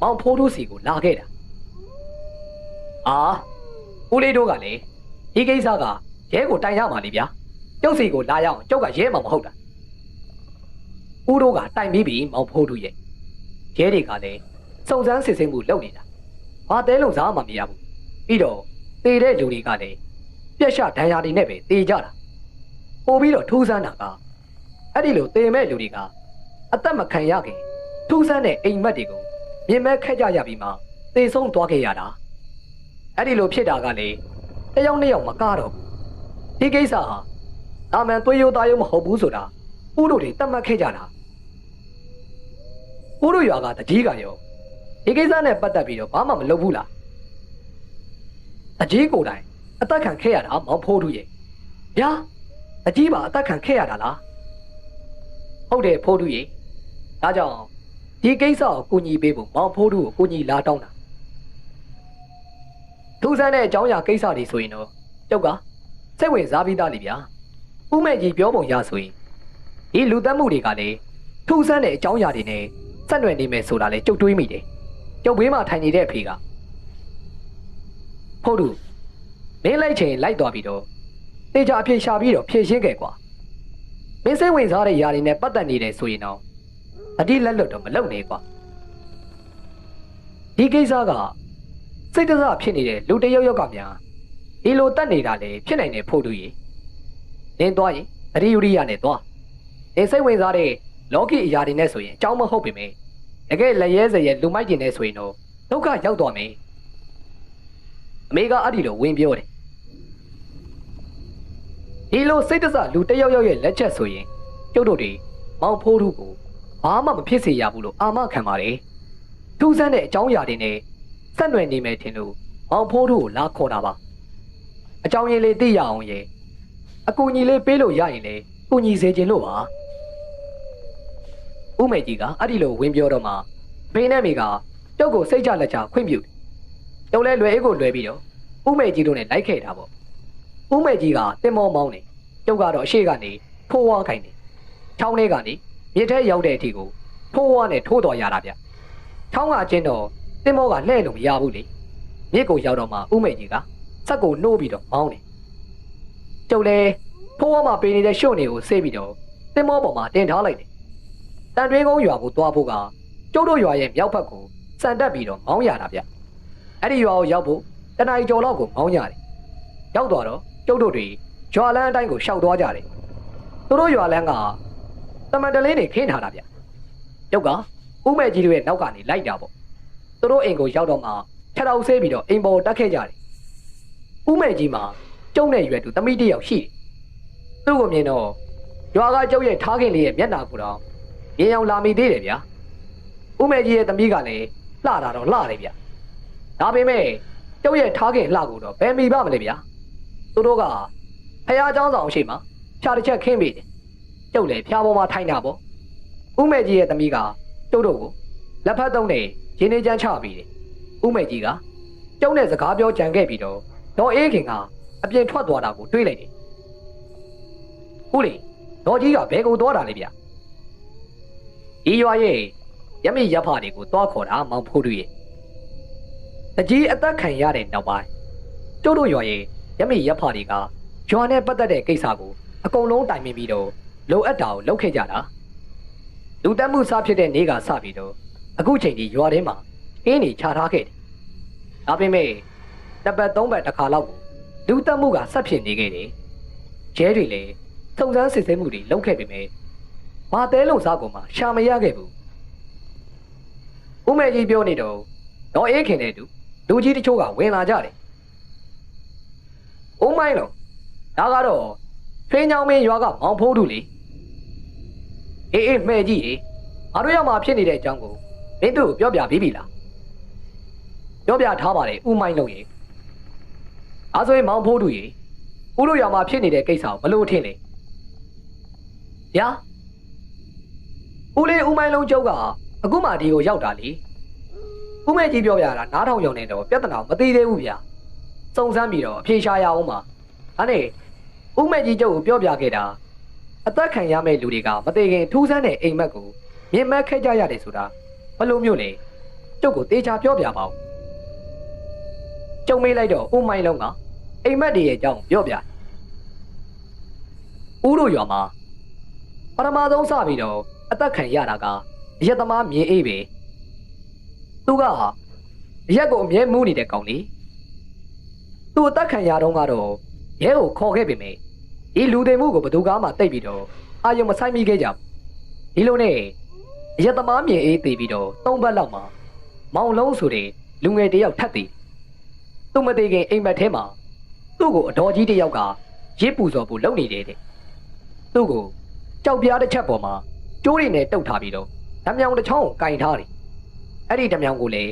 မောင်ဖိုးတို့စီကိုလာခဲ့တာဦးလေးတို့ကလည်းဒီကိစ္စကရဲကိုတိုင်ရမှာလေဗျာကျုပ်စီကိုလာရအောင်ကျုပ်ကရဲမှာမဟုတ်တာဦးတို့ကတိုင်ပြီးပြီမောင်ဖိုးတို့ရဲ့ရဲတွေကလည်းစုံစမ်းစစ်ဆေးမှုလုပ်နေတာဘာတဲလုံးစားမှမရဘူးပြီးတော့တေတဲ့လူတွေကလည်းပြက်ရှဒဏ်ရာတွေနဲ့ပဲတေကြတာပို့ပြီးတော့ထူးဆန်းတာကအဲ့ဒီလိုတေမဲ့လူတွေကအသက်မခံရခင်ထူးဆန်းတဲ့အိမ်မက်တွေကိုမြင်မဲ့ခက်ကြရပြီးမှတေဆုံးသွားခဲ့ရတာအဲ့ဒီလိုဖြစ်တာကလေတယောက်နှစ်ယောက်မကားတော့ဘူးဒီကိစ္စဟာအာမန်သွေးရိုးသားရိုးမဟုတ်ဘူးဆိုတာဦးတို့တွေတတ်မှတ်ခဲ့ကြတာဦးတို့ရွာကတကြီးကရောဒီကိစ္စနဲ့ပတ်သက်ပြီးတော့ဘာမှမလုပ်ဘူးလားတကြီးကိုယ်တိုင်အသက်ခံခဲ့ရတာမောင်ဖိုးတို့ရဲ့ဗျာတကြီးပါအသက်ခံခဲ့ရတာလားဟုတ်တယ်ဖိုးတို့ရဲ့ဒါကြောင့်ဒီကိစ္စကိုကူညီပေးဖို့မောင်ဖိုးတို့ကိုကူညီလာတောင်းတာထူးဆန်းတဲ့အကြောင်းအရာကိစ္စတွေဆိုရင်တော့ကျုပ်ကစိတ်ဝင်စားပြီးသားလေဗျာဦးမဲ့ကြီးပြောပုံရဆိုရင်ဒီလူသက်မှုတွေကလည်းထူးဆန်းတဲ့အကြောင်းအရာတွေနဲ့ဆက်နွယ်နေမယ်ဆိုတာလေကျုပ်တွေးမိတယ်ကျုပ်ဘေးမှာထိုင်နေတဲ့အဖေကဖို့တို့မင်းလိုက်ချင်လိုက်သွားပြီးတော့တေချာအဖြေရှာပြီးတော့ဖြေရှင်းခဲ့ကွာမင်းစိတ်ဝင်စားတဲ့ຢာတွေနဲ့ပတ်သက်နေတယ်ဆိုရင်တော့အတိလက်လွတ်တော့မလုပ်နဲ့ကွာဒီကိစ္စကစိတ်တစဖြစ်နေတဲ့လူတယောက်ကများဒီလိုတတ်နေတာလေဖြစ်နိုင်တယ်ဖို့တို့ရေနင်းသွားရင်အရိယရိယနဲ့သွားနင်းစိတ်ဝင်စားတဲ့လောကီအရာတွေနဲ့ဆိုရင်အကြောင်းမဟုတ်ပေမဲ့တကယ်လက်ရဲစရဲလူမိုက်ကျင်နေဆိုရင်တော့ဒုက္ခရောက်သွားမယ်အမေကအဲ့ဒီလိုဝင်ပြောတယ်ဒီလိုစိတ်တစလူတယောက်ရဲ့လက်ချက်ဆိုရင်ကျုပ်တို့တွေမောင်ဖိုးတို့ကိုဘာမှမဖြစ်စေရဘူးလို့အာမခံပါတယ်ထူးဆန်းတဲ့အကြောင်းအရာတွေနဲ့ဆက်နွယ်နေမယ်ထင်လို့မောင်ဖိုးတို့ကိုလာခေါ်တာပါအကြောင်းရင်းလေးသိရအောင်ရေအကူညီလေးပေးလို့ရရင်လေကူညီစေခြင်းလို့ပါဦးမေကြီးကအဲ့ဒီလိုဝင်ပြောတော့မှဘေးနဲ့မိကကျုပ်ကိုစိတ်ကြလက်ချခွင့်ပြုကျုပ်လဲလွယ်အေးကိုလွယ်ပြီးတော့ဦးမေကြီးတို့နဲ့လိုက်ခဲ့တာပေါ့ဦးမေကြီးကတင်မောမောင်းနေ ကျုပ်ကတော့အရှိကနေထိုးဝါခိုင်းတယ်ချောင်းထဲကနေမြစ်ထဲရောက်တဲ့အထိကိုထိုးဝါနဲ့ထိုးတော်ရတာဗျချောင်းကချင်းတော့တင်မောကလှဲ့လို့မရဘူးလေမြစ်ကိုရောက်တော့မှဥမိတ်ကြီးကစက်ကိုနှိုးပြီးတော့မောင်းတယ်ကျုပ်လည်းထိုးဝါမှာပေးနေတဲ့ရှုပ်နေကိုဆေးပြီးတော့တင်မောပေါ်မှာတင်ထားလိုက်တယ်တန်တွင်းကုန်းရွာကိုသွားဖို့ကကျုပ်တို့ရွာရဲ့မြောက်ဘက်ကိုစံတက်ပြီးတော့မောင်းရတာဗျအဲ့ဒီရွာကိုရောက်ဖို့တနအီကျော်လောက်ကိုမောင်းရတယ်ရောက်သွားတော့ကျုပ်တို့တွေရွာလန်းအတိုင်းကိုရှောက်သွားကြတယ်သူတို့ရွာလန်းကတမန်တလင်းတွေခင်းထားတာဗျကျုပ်ကဥမဲ့ကြီးတို့ရဲ့နောက်ကနေလိုက်တာပေါ့သူတို့အိမ်ကိုရောက်တော့မှခြေထောက်ဆေးပြီးတော့အိမ်ပေါ်တက်ခဲ့ကြတယ်ဥမဲ့ကြီးမှာကျုံနဲ့ရွယ်သူသမီးတစ်ယောက်ရှိတယ်သူ့ကိုမြင်တော့ရွာကကျုပ်ရဲ့ထားခင်လေးရဲ့မျက်နှာကိုတော့မြင်အောင်လာမိသေးတယ်ဗျာဥမဲ့ကြီးရဲ့သမီးကလည်းလှတာတော့လှတယ်ဗျဒါပေမဲ့ကျုပ်ရဲ့ထားခင်လှကိုတော့ဘယ်မိပါမလဲဗျာသူတို့ကဖះเจ้าဆောင်ရှိမှဖြာတစ်ချက်ခင်းပြီးတယ်ကျုပ်လည်းဖះပေါ်မှာထိုင်တာပေါ့ဥမဲ့ကြီးရဲ့သမီးကကျုပ်တို့ကိုလက်ဖက်သုံးနဲ့ရင်းနေချမ်းချပြီးတယ်ဥမဲ့ကြီးကကျုပ်နဲ့စကားပြောကြံခဲ့ပြီးတော့ဒေါ်အေးခင်ကအပြင်ထွက်သွားတာကိုတွေးလိုက်တယ်ဦးလေးဒေါ်ကြီးကဘယ်ကိုသွားတာလဲဗျဒီရွာရဲ့ရမိရဖတွေကိုသွားခေါ်တာမောင်ဖိုးတို့ရဲ့တကြီးအသက်ခံရတဲ့နောက်ပိုင်းကျုပ်တို့ရွာရဲ့ရမိရဖတွေကရွာနဲ့ပတ်သက်တဲ့ကိစ္စကိုအကုန်လုံးတိုင်ပင်ပြီးတော့လိုအပ်တာကိုလုပ်ခဲ့ကြတာလူတက်မှုစားဖြစ်တဲ့နေ့ကစပြီးတော့အခုချိန်ကြီးရွာထဲမှာအင်းနေချထားခဲ့တယ်ဒါပေမဲ့တစ်ပတ်သုံးပတ်တစ်ခါလောက်ကိုလူတက်မှုကဆက်ဖြစ်နေခဲ့တယ်ကျဲတွေလည်းစုံစမ်းစစ်ဆေးမှုတွေလုပ်ခဲ့ပေမဲ့မတဲလုံးစားကောင်မှရှာမရခဲ့ဘူးဦးမေကြီးပြောနေတော့ဒေါ်အေးခင်တဲ့သူလူကြီးတချို့ကဝင်လာကြတယ်။အိုးမိုင်းလုံးဒါကတော့ထွေးညောင်းမင်းရွာကမောင်ဖိုးတို့လေအေးမှဲ့ကြည့်ငါတို့ရောက်မှဖြစ်နေတဲ့အကြောင်းကိုမင်းတို့ပြောပြပြီးပြီလားပြောပြထားပါတယ်ဦးမိုင်းလုံးရေအားဆိုရင်မောင်ဖိုးတို့ရေဦးတို့ရောက်မှဖြစ်နေတဲ့ကိစ္စကိုဘလို့ထင်လဲဗျာဦးလေးဦးမိုင်းလုံးကျုပ်ကအခုမှဒီကိုရောက်တာလေဦးမဲကြီးပြောပြတာနားထောင်ရုံနဲ့တော့ပြဿနာမသိသေးဘူးဗျာစုံစမ်းပြီးတော့အဖြေရှာရအောင်ပါဒါနဲ့ဦးမဲကြီးကျုပ်ကိုပြောပြခဲ့တာအသက်ခံရမယ့်လူတွေကမသေးခင်ထူးဆန်းတဲ့အိမ်မက်ကိုမြင်မက်ခဲ့ကြရတယ်ဆိုတာဘယ်လိုမျိုးလဲကျုပ်ကိုတေချာပြောပြပါဦးကျုံမေးလိုက်တော့ဦးမိုင်းလုံးကအိမ်မက်တွေရဲ့အကြောင်းပြောပြဦးတို့ရွာမှာပထမဆုံးစပြီးတော့အသက်ခံရတာကရက်သမားမြင်အေးပဲသူကရက်ကိုအမြဲမူးနေတဲ့ကောင်လေသူအသက်ခံရတော့ကတော့ရဲကိုခေါ်ခဲ့ပေမဲ့ဒီလူတွေမှုကိုဘသူကမှတိတ်ပြီးတော့အာယုံမဆိုင်မိခဲ့ကြဘူးဒီလိုနဲ့ရက်သမားမြင်အေးတည်ပြီးတော့၃ဘက်လောက်မှာမောင်လုံးဆိုတဲ့လူငယ်တယောက်ထပ်တည်သူမသေးခင်အိမ်မက်ထဲမှာသူ့ကိုအတော်ကြီးတယောက်ကရစ်ပူစော်ဖို့လုပ်နေတယ်တဲ့သူ့ကိုကြောက်ပြားတစ်ချက်ပေါ်မှာကျိုးတွေနဲ့တုတ်ထားပြီးတော့ဓမြောင်တစ်ချောင်းကိုကင်ထားတယ်အဲ့ဒီဓမြောင်ကိုလည်း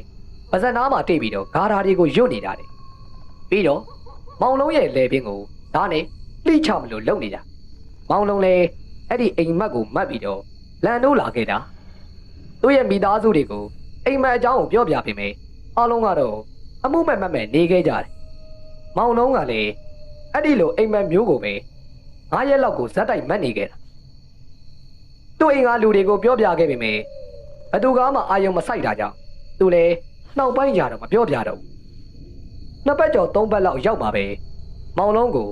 ပါဇက်နားမှာတိတ်ပြီးတော့ဂါရာတွေကိုရွတ်နေတာတယ်ပြီးတော့မောင်လုံးရဲ့လေပင်ကိုဓာတ်နဲ့လှိချမလို့လုပ်နေတာမောင်လုံးလည်းအဲ့ဒီအိမ်မက်ကိုမတ်ပြီးတော့လန်တို့လာခဲ့တာသူ့ရဲ့မိသားစုတွေကိုအိမ်မက်အကြောင်းကိုပြောပြပေးမယ်အားလုံးကတော့အမှုမဲ့မဲ့နေခဲ့ကြတယ်မောင်လုံးကလည်းအဲ့ဒီလိုအိမ်မက်မျိုးကိုပဲ9ရက်လောက်ကိုဇက်တိုက်မတ်နေခဲ့တာသူ့အိမ်ကလူတွေကိုပြောပြခဲ့ပေမဲ့ဘသူကမှအာယုံမဆိုင်တာကြောင့်သူလည်းနှောက်ပိုင်းကြတော့မပြောပြတော့ဘူးနှစ်ပတ်ကျော်သုံးပတ်လောက်ရောက်မှာပဲမောင်လုံးကို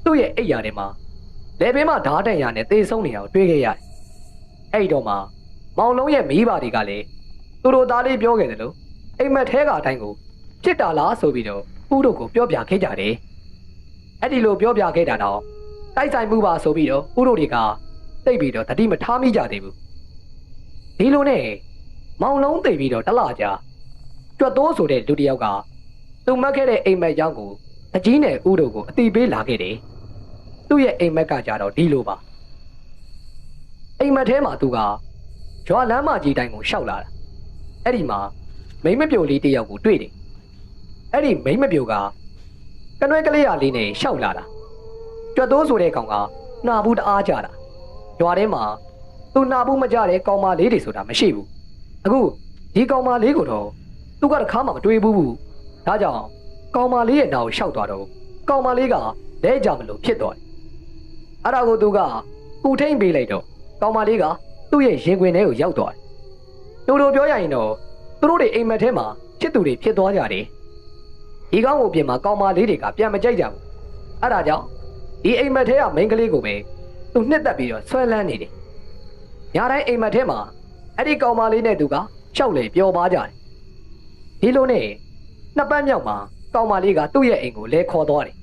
သူ့ရဲ့အိမ်ယာထဲမှာလေပင်မှာဓာတ်တန်ရနဲ့သေဆုံးနေတာကိုတွေ့ခဲ့ရတယ်အဲ့တော့မှမောင်လုံးရဲ့မိဘတွေကလည်းသူတို့သားလေးပြောခဲ့တယ်လို့အိမ်မက်ထဲကအတိုင်းကိုဖြစ်တာလားဆိုပြီးတော့ဦးတို့ကိုပြောပြခဲ့ကြတယ်အဲ့ဒီလိုပြောပြခဲ့တာတော့တိုက်ဆိုင်မှုပါဆိုပြီးတော့ဦးတို့တွေကတိတ်ပြီးတော့တတိမထားမိကြသေးဘူးဒီလိုနဲ့မောင်လုံးသိပြီးတော့တလကြာကြွတ်တိုးဆိုတဲ့လူတစ်ယောက်ကသူမက်ခဲ့တဲ့အိမ်မက်ရောက်ကိုအကြီးနဲ့ဦးတို့ကိုအတိပေးလာခဲ့တယ်သူ့ရဲ့အိမ်မက်ကကြတော့ဒီလိုပါအိမ်မက်ထဲမှာသူကရွာလမ်းမကြီးတိုင်းကိုရှောက်လာတာအဲ့ဒီမှာမိမပြိုလေးတစ်ယောက်ကိုတွေ့တယ်အဲ့ဒီမိမပြိုကကနွဲကလေးရလေးနဲ့ရှောက်လာတာကြွတ်တိုးဆိုတဲ့ကောင်ကနှာဘူးတအားကြတာရွာထဲမှာသူနှာဘူးမကြတဲ့ကောင်မလေးတွေဆိုတာမရှိဘူးအခုဒီကောင်မလေးကိုတော့သူကတခါမှမတွေ့ဘူးဒါကြောင့်ကောင်မလေးရဲ့နာကိုရှောက်သွားတော့ကောင်မလေးကလဲကြမလို့ဖြစ်သွားတယ် အဲ့ဒါကိုသူကကူထိမ့်ပေးလိုက်တော့ကောင်မလေးကသူ့ရဲ့ရင်ခွင်ထဲကိုရောက်သွားတယ်တို့တို့ပြောရရင်တော့သူတို့တွေအိမ်မက်ထဲမှာချစ်သူတွေဖြစ်သွားကြတယ်ဒီကောင်ကိုပြင်မှာကောင်မလေးတွေကပြန်မကြိုက်ကြဘူးအဲ့ဒါကြောင့်ဒီအိမ်မက်ထဲကမိန်းကလေးကိုပဲသူနှစ်သက်ပြီးတော့ဆွဲလန်းနေတယ်ညာတိုင်းအိမ်မက်ထဲမှာအဲ့ဒီကောင်မလေးနဲ့သူကရှောက်လေပျော်ပါကြတယ်ဒီလိုနဲ့နှစ်ပတ်မြောက်မှာကောင်မလေးကသူ့ရဲ့အိမ်ကိုလဲခေါ်သွားတယ်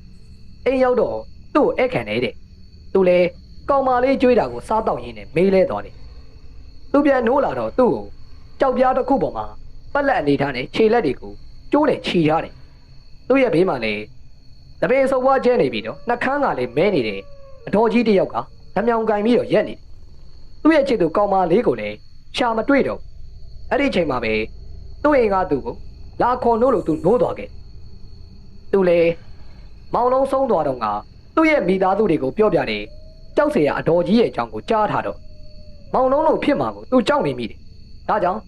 အိမ်ရောက်တော့သူ့ကိုဧည့်ခံနေတဲ့သူလဲကောင်မလေးကြွေးတာကိုစားတော့ရင်းနဲ့မေးလဲသွားတယ်သူပြန်နိုးလာတော့သူ့ကိုကြောက်ပြားတစ်ခုပေါ်မှာပတ်လက်အနေထားနဲ့ခြေလက်တွေကိုကျိုးနဲ့ခြီထားတယ်သူ့ရဲ့ဘေးမှာလေတပင်းစုပ်ပွားကျဲနေပြီးတော့နှကန်းကလည်းမဲနေတယ်အတော်ကြီးတစ်ယောက်ကဓမြောင်ကင်ပြီးတော့ရက်နေတယ်သူ့ရဲ့ချစ်သူကောင်မလေးကိုလည်းရှာမတွေ့တော့အဲ့ဒီချိန်မှာပဲသူ့အိမ်ကသူ့ကိုလာခေါ်လို့သူနိုးသွားခဲ့သူလေမောင်လုံးဆုံးသွားတော့ကသူ့ရဲ့မိသားစုတွေကိုပြောပြတယ်ကြောက်เสียအတော်ကြီးရဲ့အကြောင်းကိုကြားထားတော့မောင်လုံးလို့ဖြစ်မှာကိုသူကြောက်နေမိတယ်ဒါကြောင့်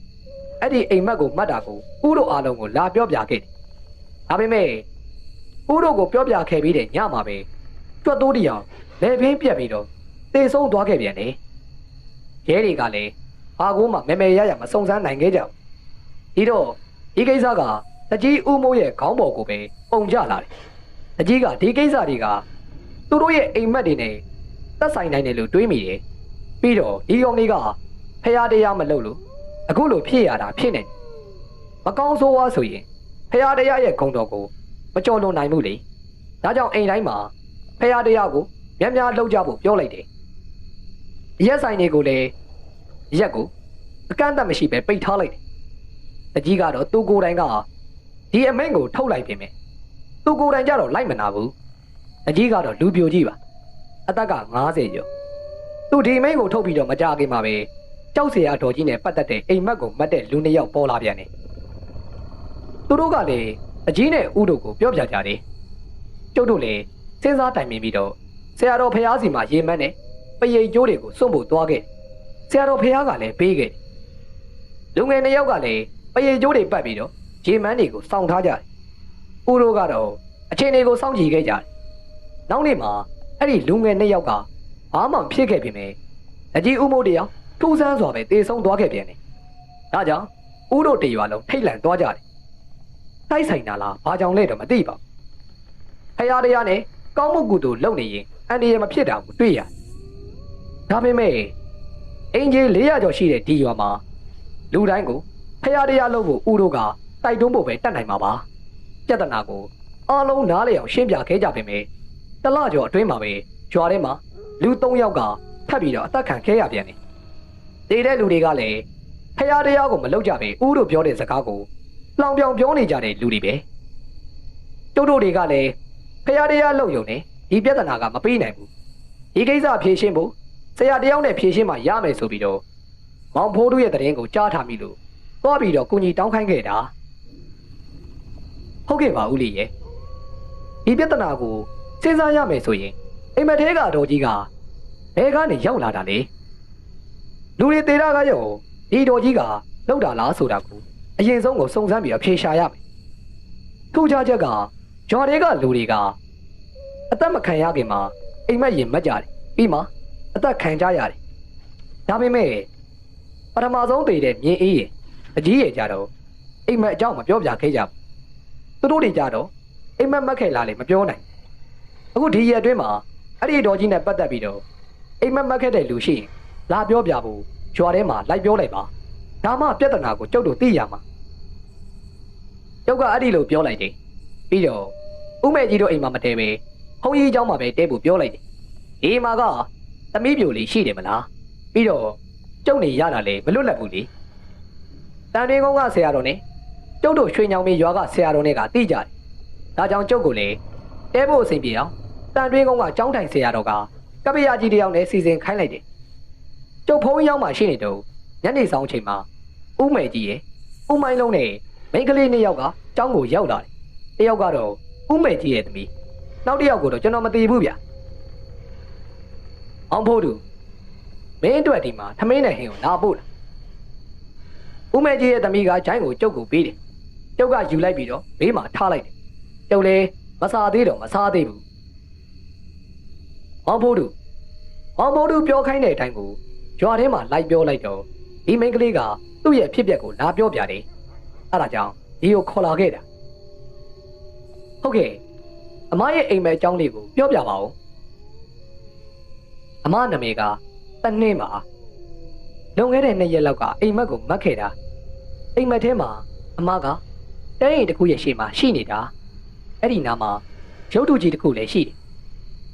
အဲ့ဒီအိမ်မက်ကိုမှတ်တာကိုဦးတို့အားလုံးကိုလာပြောပြခဲ့တယ်ဒါပေမဲ့ဦးတို့ကိုပြောပြခဲ့ပြီးတဲ့ညမှာပဲကြွက်တိုးတရောင်လေပင်းပြက်ပြီးတော့တေဆုံးသွားခဲ့ပြန်တယ်ရဲတွေကလည်းဘာကိုမှမဲမဲရရမစုံစမ်းနိုင်ခဲ့ကြဘူးဒီတော့ဒီကိစ္စကတကြီးဦးမိုးရဲ့ခေါင်းပေါ်ကိုပဲပုံကျလာတယ်တကြီးကဒီကိစ္စတွေကသူတို့ရဲ့အိမ်မက်တွေနဲ့သက်ဆိုင်နိုင်တယ်လို့တွေးမိတယ်ပြီးတော့ဒီကောင်လေးကဖျားတရားမလုပ်လို့အခုလိုဖြစ်ရတာဖြစ်နေမကောင်းဆိုးဝါးဆိုရင်ဖျားတရားရဲ့ဂုဏ်တော်ကိုမကြော်လွန်နိုင်ဘူးလေဒါကြောင့်အိမ်တိုင်းမှာဖျားတရားကိုများများလုပ်ကြဖို့ပြောလိုက်တယ်ရက်ဆိုင်တွေကိုလည်းရက်ကိုအကန့်အသတ်မရှိပဲပိတ်ထားလိုက်တယ်တကြီးကတော့သူကိုယ်တိုင်ကဒီအမိန့်ကိုထုတ်လိုက်ပြင်မယ်သူကိုယ်တိုင်ကြတော့လိုက်မနာဘူးတကြီးကတော့လူပြိုကြီးပါအသက်က90ကျော်သူဒီမိန့်ကိုထုတ်ပြီးတော့မကြခင်မှာပဲကြောက်เสียအတော်ကြီးနဲ့ပတ်သက်တဲ့အိမ်မက်ကိုမတ်တဲ့လူနှစ်ယောက်ပေါ်လာပြန်တယ်သူတို့ကလည်းအကြီးနဲ့ဦးတို့ကိုပြောပြကြတယ်ကျုပ်တို့လည်းစဉ်းစားတိုင်ပင်ပြီးတော့ဆရာတော်ဖျားစီမှာရေမက်နဲ့ပရိတ်ကျိုးတွေကိုစွန့်ဖို့သွားခဲ့ဆရာတော်ဖျားကလည်းပေးခဲ့လူငယ်နှစ်ယောက်ကလည်းပရိတ်ကျိုးတွေပတ်ပြီးတော့ရေမန်းတွေကိုစောင့်ထားကြတယ်ဦးတို့ကတော့အချိန်တွေကိုစောင့်ကြည့်ခဲ့ကြတယ်နောက်နေ့မှာအဲ့ဒီလူငယ်နှစ်ယောက်ကဘာမှဖြစ်ခဲ့ပြင်မယ်အကြီးဦးမိုးတရားထူးဆန်းစွာပဲတေဆုံးသွားခဲ့ပြန်တယ်ဒါကြောင့်ဦးတို့တရွာလုံးထိတ်လန့်သွားကြတယ်တိုက်ဆိုင်တာလားဘာကြောင့်လဲတော့မသိပါဘူးဖရာတရားနဲ့ကောင်းမှုကုသိုလ်လုပ်နေရင်အန်ဒီရမဖြစ်တာကိုတွေ့ရဒါပေမဲ့အင်ဂျီ400ကျော်ရှိတဲ့ဒီရွာမှာလူတိုင်းကိုဖရာတရားလုပ်ဖို့ဦးတို့ကတိုက်တွန်းဖို့ပဲတတ်နိုင်မှာပါပြဿနာကိုအားလုံးနားလည်အောင်ရှင်းပြခဲ့ကြပေမယ့်တလကျော်အတွင်းမှာပဲရွာထဲမှာလူ3ယောက်ကထပ်ပြီးတော့အသက်ခံခဲ့ရပြန်တယ်တေတဲ့လူတွေကလည်းဖရာတရားကိုမလုပ်ကြပဲဦးတို့ပြောတဲ့စကားကိုလောင်ပြောင်ပြောနေကြတဲ့လူတွေပဲကျုပ်တို့တွေကလည်းဖရာတရားလုပ်ရုံနဲ့ဒီပြဿနာကမပြီးနိုင်ဘူးဒီကိစ္စဖြေရှင်းဖို့ဆရာတယောက်နဲ့ဖြေရှင်းမှရမယ်ဆိုပြီးတော့မောင်ဖိုးတို့ရဲ့တရင်ကိုကြားထားမိလို့သွားပြီးတော့ကုညီတောင်းခိုင်းခဲ့တာဟုတ်ကဲ့ပါဦးလေးရဲ့ဒီပြဿနာကိုစဉ်းစားရမယ်ဆိုရင်အိမ်မက်ထဲကတော်ကြီးကဘယ်ကနေရောက်လာတာလဲလူတွေတေတာကရောဒီတော်ကြီးကလောက်တာလားဆိုတာကိုအရင်ဆုံးကိုစုံစမ်းပြီးအဖြေရှာရမယ်ထူးခြားချက်ကဂျော်တွေကလူတွေကအသက်မခံရခင်မှာအိမ်မက်ရင်မက်ကြတယ်ပြီးမှအသက်ခံကြရတယ်ဒါပေမဲ့ပထမဆုံးတည်တဲ့မြင်းအေးရင်အကြီးရဲ့ကြတော့အိမ်မက်အကြောင်းမပြောပြခဲ့ကြဘူးသူတို့တွေကြတော့အိမ်မက်မက်ခဲ့လားလေမပြောနိုင်အခုဒီရက်အတွင်းမှာအဲ့ဒီတော်ကြီးနဲ့ပတ်သက်ပြီးတော့အိမ်မက်မက်ခဲ့တဲ့လူရှိရင်လာပြောပြဖို့ရွာထဲမှာလိုက်ပြောလိုက်ပါဒါမှပြဿနာကိုကျုပ်တို့သိရမှာကျုပ်ကအဲ့ဒီလိုပြောလိုက်တယ်ပြီးတော့ဦးမေကြီးတို့အိမ်မှာမတဲပဲဟုံးကြီးเจ้าမှာပဲတဲဖို့ပြောလိုက်တယ်ဒီမှာကသမီးပြိုလေးရှိတယ်မလားပြီးတော့ကျုပ်နေရတာလေမလွတ်လပ်ဘူးလေတန်တွင်ကုန်းကဆရာတော်နဲ့ကျုပ်တို့ရွှေညောင်မင်းရွာကဆရာတော်နဲ့ကတိကြတယ်ဒါကြောင့်ကျုပ်ကိုလေတဲဖို့အဆင်ပြေအောင်တန်တွင်ကုန်းကကျောင်းထိုင်ဆရာတော်ကကပ္ပယကြီးတယောက်နဲ့စီစဉ်ခိုင်းလိုက်တယ်ကျုပ်ဖုန်းရောက်မှရှိနေတော့ညနေဆောင်ချိန်မှာဦးမေကြီးရဲ့ဦးမိုင်းလုံးနဲ့မိန်းကလေး2ယောက်ကကျောင်းကိုရောက်လာတယ်တယောက်ကတော့ဦးမေကြီးရဲ့သမီးနောက်တစ်ယောက်ကိုတော့ကျွန်တော်မသိဘူးဗျအောင်ဖို့သူမင်းအတွက်ဒီမှာထမင်းနဲ့ဟင်းကိုလာပို့လာဦးမေကြီးရဲ့သမီးကဂျိုင်းကိုကျုပ်ကိုပေးတယ်ကျုပ်ကယူလိုက်ပြီးတော့ဘေးမှာထားလိုက်တယ်ကျုပ်လည်းမစားသေးတော့မစားသေးဘူးအောင်ဖို့သူ မောင်မိုးတို့ပြောခိုင်းတဲ့အတိုင်းကိုရွာထဲမှာလိုက်ပြောလိုက်တော့ဒီမိန်းကလေးကသူ့ရဲ့ဖြစ်ပျက်ကိုလာပြောပြတယ်အဲ့ဒါကြောင့်ဒီကိုခေါ်လာခဲ့တာဟုတ်ကဲ့အမရဲ့အိမ်မက်အကြောင်းလေးကိုပြောပြပါဦးအမနာမည်ကတနှင်းပါလွန်ခဲ့တဲ့2 ရက်လောက်ကအိမ်မက်ကိုမတ်ခဲ့တာအိမ်မက်ထဲမှာအမကတဲရင်တစ်ခုရဲ့ရှေ့မှာရှိနေတာအဲ့ဒီနားမှာရုပ်ထုကြီးတစ်ခုလည်းရှိတယ်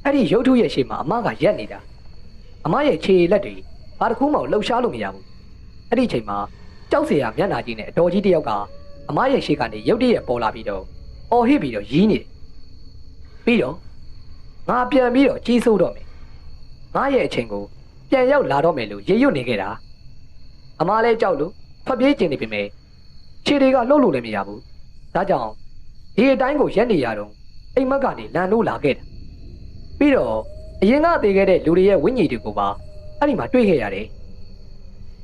အဲ့ဒီရုပ်ထုရဲ့ရှေ့မှာအမကရက်နေတာအမရဲ့ခြေလက်တွေဘာတစ်ခုမှလှုပ်ရှားလို့မရဘူးအဲ့ဒီချိန်မှာကြောက်စရာမျက်နှာကြီးနဲ့အတော်ကြီးတစ်ယောက်ကအမရဲ့ရှေ့ကနေရုတ်တရက်ပေါ်လာပြီးတော့အော်ဟစ်ပြီးတော့ရီးနေတယ်ပြီးတော့ငါပြန်ပြီးတော့ကြီးစိုးတော့မယ်ငါရဲ့အချိန်ကိုပြန်ရောက်လာတော့မယ်လို့ရေရွတ်နေခဲ့တာအမလည်းကြောက်လို့ဖပြေးကျင်နေပြီမယ်ခြေတွေကလှုပ်လို့လည်းမရဘူးဒါကြောင့်ဒီအတိုင်းကိုရက်နေရတော့အိမ်မက်ကနေလန်လို့လာခဲ့တာပြီးတော့အရင်ကတည်ခဲ့တဲ့လူတွေရဲ့ဝိညာဉ်တွေကိုပါအဲ့ဒီမှာတွေ့ခဲ့ရတယ်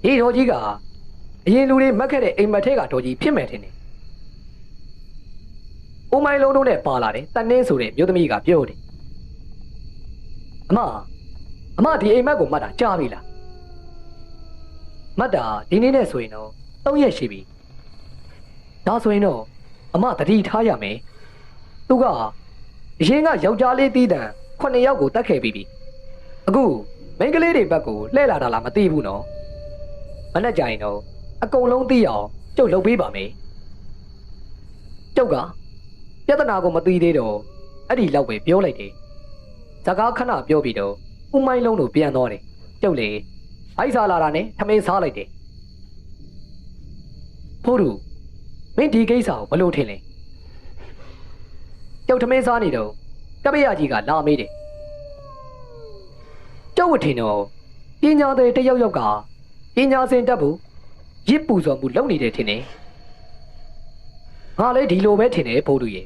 ဒီတော်ကြီးကအရင်လူတွေမက်ခဲ့တဲ့အိမ်မက်ထဲကတော်ကြီးဖြစ်မယ်ထင်တယ်ဦးမိုင်းလုံးတို့နဲ့ပါလာတယ်တန်နှင်းဆိုတဲ့မြို့သမီးကပြောတယ်အမဒီအိမ်မက်ကိုမှတ်တာကြားပြီလားမှတ်တာဒီနေ့နဲ့ဆိုရင်တော့3 ရက်ရှိပြီဒါဆိုရင်တော့အမတတိထားရမယ်သူကအရင်ကယောက်ျားလေးတီးတန်9 ယောက်ကိုတတ်ခဲ့ပြီးပြီအခုမိန်းကလေးတွေဘက်ကိုလှည့်လာတာလားမသိဘူးနော်မနဲ့ကြရင်တော့အကုန်လုံးသိအောင်ကျုပ်လုပ်ပေးပါမယ်ကျုပ်ကပြဿနာကိုမသိသေးတော့အဲ့ဒီလောက်ပဲပြောလိုက်တယ်စကားခဏပြောပြီးတော့ဦးမိုင်းလုံးတို့ပြန်သွားတယ်ကျုပ်လေအိုက်စားလာတာနဲ့ထမင်းစားလိုက်တယ်ဖို့တို့မင်းဒီကိစ္စကိုဘလို့ထင်လဲကျုပ်ထမင်းစားနေတော့ကပ္ပယကြီးကလာမေးတယ်ကျုပ်ဝထင်တော့ပညာသည်တယောက်ကပညာစင်တက်ဖို့ရစ်ပူဇော်မှုလုပ်နေတယ်ထင်တယ်ငါလည်းဒီလိုပဲထင်တယ်ဖို့တို့ရဲ့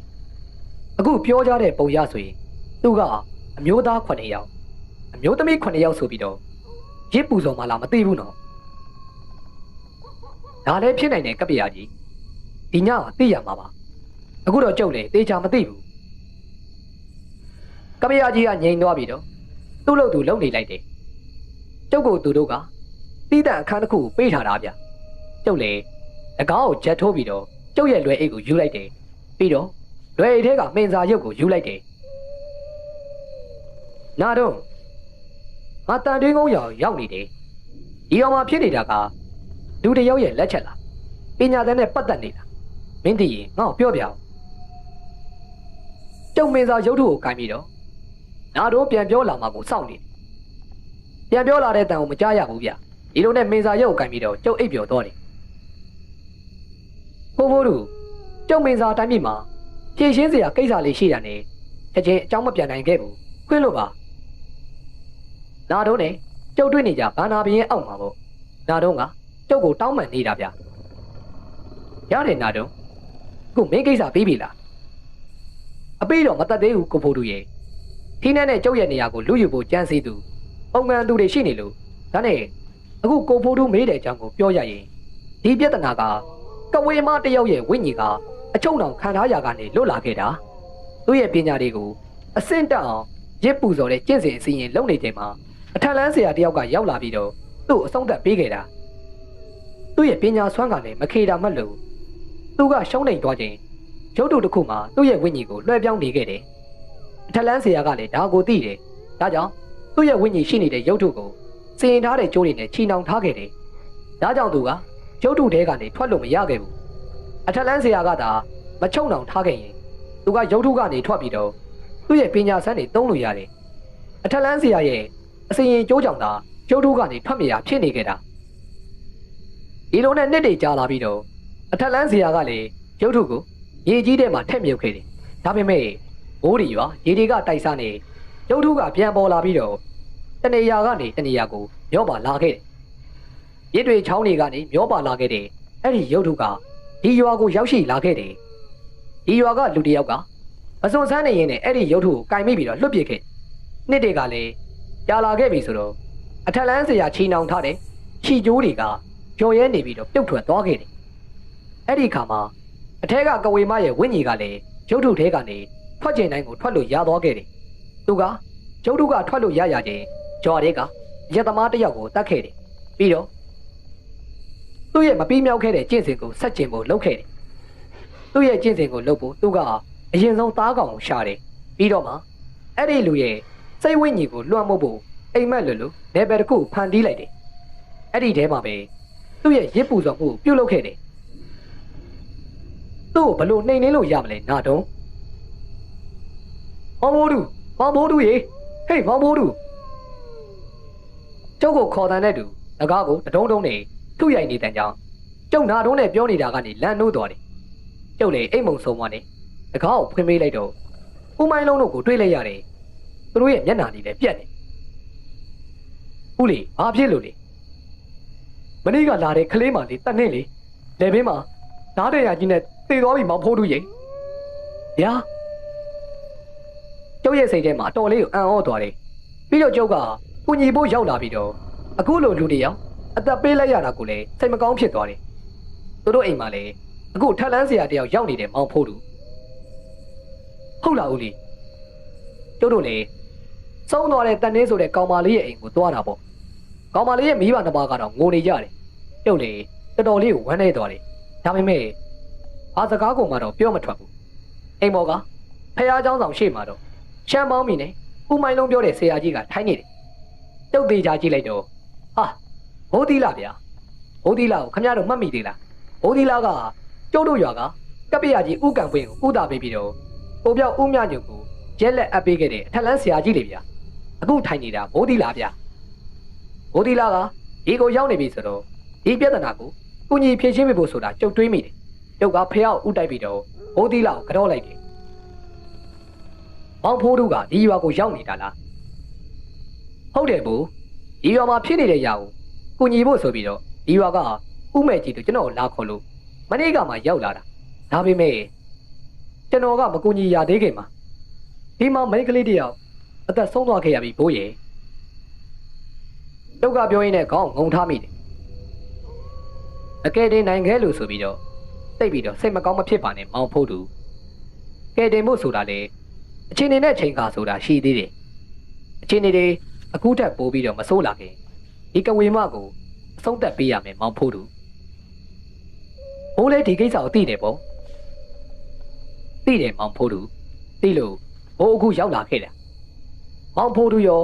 အခုပြောကြတဲ့ပုံရဆိုရင်သူကအမျိုးသား9 ယောက်အမျိုးသမီး9 ယောက်ဆိုပြီးတော့ရစ်ပူဇော်မှလားမသိဘူးနော်ဒါလည်းဖြစ်နိုင်တယ်ကပ္ပယကြီးဒီညကသိရမှာပါအခုတော့ကျုပ်လည်းသေချာမသိဘူးကပ္ပယကြီးကငြိမ်သွားပြီတော့သူ့လို့သူလုံနေလိုက်တယ်ကျုပ်ကိုသူတို့ကတီးတန့်အခန်းတစ်ခုပေးထားတာဗျကျုပ်လည်း၎င်းကိုဂျက်ထိုးပြီးတော့ကျုပ်ရဲ့လွယ်အိတ်ကိုယူလိုက်တယ်ပြီးတော့လွယ်အိတ်ထဲကမင်းစာရုပ်ကိုယူလိုက်တယ်နာတော့ငါတန်တွင်းကုန်းရောက်နေတယ်ဒီအောင်မှာဖြစ်နေတာကလူတစ်ယောက်ရဲ့လက်ချက်လားပညာသင်နဲ့ပတ်သက်နေလားမင်းသိရင်ငါ့ကိုပြောပြအောင်ကျုံမင်းစာရုပ်ထုကိုကင်ပြီးတော့နာတော့ပြန်ပြောလာမှာကိုစောင့်နေပြန်ပြောလာတဲ့တန်ကိုမကြားရဘူးဗျဒီလိုနဲ့မင်းစာရုပ်ကိုကင်ပြီးတော့ကျုပ်အိပ်ပျော်တော့တယ်ဖိုးတို့ကျုံမင်းစာတိုင်းပြည်မှာဖြည့်ရှင်းစရာကိစ္စလေးရှိတာနဲ့ချက်ချင်းအကြောင်းမပြန်နိုင်ခဲ့ဘူးခွင့်လို့ပါနာတော့နဲ့ကျုပ်တွေ့နေကြဘာနာဘင်းအောက်မှာပေါ့နာတော့ကကျုပ်ကိုတောင်းပန်နေတာဗျရတယ်နာတော့ခုမင်းကိစ္စပြီးပြီလားအပေးတော့မတတ်သေးဘူးကိုဖိုးတို့ရဲ့ထင်းနဲ့ကျုပ်ရဲ့နေရာကိုလူယူဖို့ကြံစည်သူပုံမှန်သူတွေရှိနေလို့ဒါနဲ့အခုကိုဖိုးတို့မေးတဲ့အကြောင်းကိုပြောရရင်ဒီပြဿနာကကဝေမတယောက်ရဲ့ဝိညာဉ်ကအချုံတောင်ခံထားရကနေလွတ်လာခဲ့တာသူ့ရဲ့ပညာတွေကိုအစင့်တက်အောင်ရစ်ပူစော်တဲ့ကျင့်စဉ်အစီရင်လုပ်နေချိန်မှာအထက်လန်းဆရာတယောက်ကရောက်လာပြီးတော့သူ့အဆုံးသတ်ပေးခဲ့တာသူ့ရဲ့ပညာစွမ်းကလည်းမခေတာမတ်လို့သူကရှုံးနေသွားခြင်းရုပ်တုတစ်ခုမှာသူ့ရဲ့ဝိညာဉ်ကိုလွှဲပြောင်းနေခဲ့တယ်အထက်လန်းဆရာကလည်းဒါကိုသိတယ်ဒါကြောင့်သူ့ရဲ့ဝိညာဉ်ရှိနေတဲ့ရုပ်တုကိုစီရင်ထားတဲ့ကြိုးတွေနဲ့ချီနှောင်ထားခဲ့တယ်ဒါကြောင့်သူကရုပ်တုထဲကနေထွက်လို့မရခဲ့ဘူးအထက်လန်းဆရာကသာမချုံနှောင်ထားခဲ့ရင်သူကရုပ်တုကနေထွက်ပြီးတော့သူ့ရဲ့ပညာစမ်းတွေသုံးလို့ရတယ်အထက်လန်းဆရာရဲ့အစီရင်ကြိုးကြောင့်သာရုပ်တုကနေထွက်မရဖြစ်နေခဲ့တာဒီလိုနဲ့နှစ်တွေကြာလာပြီးတော့အထက်လန်းဆရာကလည်းရုပ်ထုကိုရေကြီးထဲမှာထက်မြုပ်ခဲ့တယ်။ဒါပေမဲ့မိုးရီရွာရေတွေကတိုက်စားနေရုပ်ထုကပြန်ပေါ်လာပြီးတော့တနေရာကနေတနေရာကိုမျောပါလာခဲ့တယ်။ရစ်တွေချောင်းတွေကနေမျောပါလာခဲ့တယ်။အဲ့ဒီရုပ်ထုကဒီရွာကိုရောက်ရှိလာခဲ့တယ်။ဒီရွာကလူတစ်ယောက်ကမစွန်ဆန်းနေရင်နဲ့အဲ့ဒီရုပ်ထုကိုကင်မိပြီးတော့လွတ်ပစ်ခဲ့။နှစ်တွေကလည်းကြာလာခဲ့ပြီဆိုတော့အထက်လန်းဆရာချီနှောင်ထားတဲ့ခြိကျိုးတွေကကျော်ရဲနေပြီးတော့ပြုတ်ထွက်သွားခဲ့တယ်။အဲ့ဒီခါမှာအထက်ကကဝေမရဲ့ဝိညာဉ်ကလည်းရုပ်ထုထဲကနေထွက်ကျင်တိုင်းကိုထွက်လို့ရသွားခဲ့တယ်။သူကရုပ်ထုကထွက်လို့ရချင်း ကျော်ရဲကရက်သမားတစ်ယောက်ကိုတတ်ခဲ့တယ်ပြီးတော့သူ့ရဲ့မပြီးမြောက်ခဲ့တဲ့ကျင့်စဉ်ကိုဆက်ကျင်ဖို့လုပ်ခဲ့တယ်သူ့ရဲ့ကျင့်စဉ်ကိုလုပ်ဖို့သူကအရင်ဆုံးသားကောင်ကိုရှာတယ်ပြီးတော့မှအဲ့ဒီလူရဲ့စိတ်ဝိညာဉ်ကိုလွှမ်းမိုးဖို့အိမ်မက်လွတ်လို့နယ်ပယ်တစ်ခုဖန်တီးလိုက်တယ်အဲ့ဒီထဲမှာပဲသူ့ရဲ့ရစ်ပူစော်မှုပြုတ်လုပ်ခဲ့တယ်သူ့ကိုဘလို့နှိမ်နှင်းလို့ရမလဲနာတုံးမောင်မိုးတူရေဟေးမောင်မိုးတူကျုပ်ကိုခေါ်တန်တဲ့သူငကားကိုတဒုံဒုံနဲ့ထုရိုက်နေတဲ့ကြောင်ကျုပ်နာတုံးနဲ့ပြောနေတာကနေလန့်နှိုးသွားတယ်ကျုပ်လည်းအိမ်မုံဆုံးသွားတယ်ငကားကိုဖွင့်ပေးလိုက်တော့ဦးမိုင်းလုံးတို့ကိုတွေးလိုက်ရတယ်သူတို့ရဲ့မျက်နှာတွေလည်းပြတ်နေဦးလေဘာဖြစ်လို့လဲမနေ့ကလာတဲ့ကလေးမလေးတတ်နေလေလေဘင်းမှာဓာတ်တရားကြီးနဲ့တေသွားပြီမောင်ဖိုးတူရဲ့ဗျာကျုပ်ရဲ့စိတ်ထဲမှာအတော်လေးကိုအံ့ဩသွားတယ်ပြီးတော့ကျုပ်ကကုညီဖို့ရောက်လာပြီးတော့အခုလိုလူတွေရောအသက်ပေးလိုက်ရတာကိုလည်းစိတ်မကောင်းဖြစ်သွားတယ်သူတို့အိမ်မှာလည်းအခုထက်လန်းစရာတယောက်ရောက်နေတယ်မောင်ဖိုးတူဟုတ်လားဦးလေးကျုပ်တို့လည်းစုံသွားတဲ့တန်နေဆိုတဲ့ကောင်မလေးရဲ့အိမ်ကိုသွားတာပေါ့ကောင်မလေးရဲ့မိဘနှစ်ပါးကတော့ငိုနေကြတယ်ကျုပ်လည်းတော်တော်လေးကိုဝမ်းနေသွားတယ်ဒါပေမဲ့ဘာစကားကိုမှတော့ပြောမထွက်ဘူးအိမ်ပေါ်ကဖះเจ้าဆောင်ရှေ့မှာတော့ရှမ်းပေါင်းမီနဲ့ဦးမိုင်းလုံးပြောတဲ့ဆရာကြီးကထိုင်းနေတယ်ကျုပ်သေးချာကြည့်လိုက်တော့ဟာဘိုးသီလာဗျာဘိုးသီလာကိုခမရတို့မှတ်မိသေးလားဘိုးသီလာကကျုပ်တို့ရွာကကပ္ပယကြီးဥကံပွင့်ကိုဥတာပေးပြီးတော့ကိုပြောက်ဥမြညုံကိုရက်လက်အပ်ပေးခဲ့တဲ့အထက်လန်းဆရာကြီးလေဗျာအခုထိုင်နေတာဘိုးသီလာဗျာဘိုးသီလာကဒီကိုရောက်နေပြီဆိုတော့ဒီပြဿနာကိုကုညီဖြေရှင်းပေးဖို့ဆိုတာကျုပ်တွေးမိတယ်ကျုပ်ကဖះကိုဥတိုက်ပြီးတော့ဘိုးသီလာကိုကြောက်လိုက်တယ်မောင်ဖိုးတို့ကဒီရွာကိုရောက်နေတာလားဟုတ်တယ်ဘူးဒီရွာမှာဖြစ်နေတဲ့ຢာကိုကုညီဖို့ဆိုပြီးတော့ဒီရွာကဥမဲ့ကြီးတို့ကျွန်တော်လာခေါ်လို့မနေ့ကမှရောက်လာတာဒါပေမဲ့ကျွန်တော်ကမကူညီရသေးခင်မှာဒီမှာမိန်းကလေးတယောက်အသက်ဆုံးသွားခဲ့ရပြီဘိုးရဲ့ကျုပ်ကပြောရင်းနဲ့ခေါင်းငုံထားမိတယ်အကယ်တင်နိုင်ခဲ့လို့ဆိုပြီးတော့သိပ်ပြီးတော့စိတ်မကောင်းမဖြစ်ပါနဲ့မောင်ဖိုးတူကဲတင်ဖို့ဆိုတာလေအချင်းနေနဲ့ချိန်ခါဆိုတာရှိသေးတယ်အချင်းနေတွေအခုထက်ပိုပြီးတော့မဆိုးလာခင်ဒီကဝေမကိုအဆုံးသက်ပေးရမယ်မောင်ဖိုးတူဘိုးလည်းဒီကိစ္စကိုသိတယ်ပေါ့သိတယ်မောင်ဖိုးတူသိလို့ဘိုးအခုရောက်လာခဲ့တယ်မောင်ဖိုးတူရော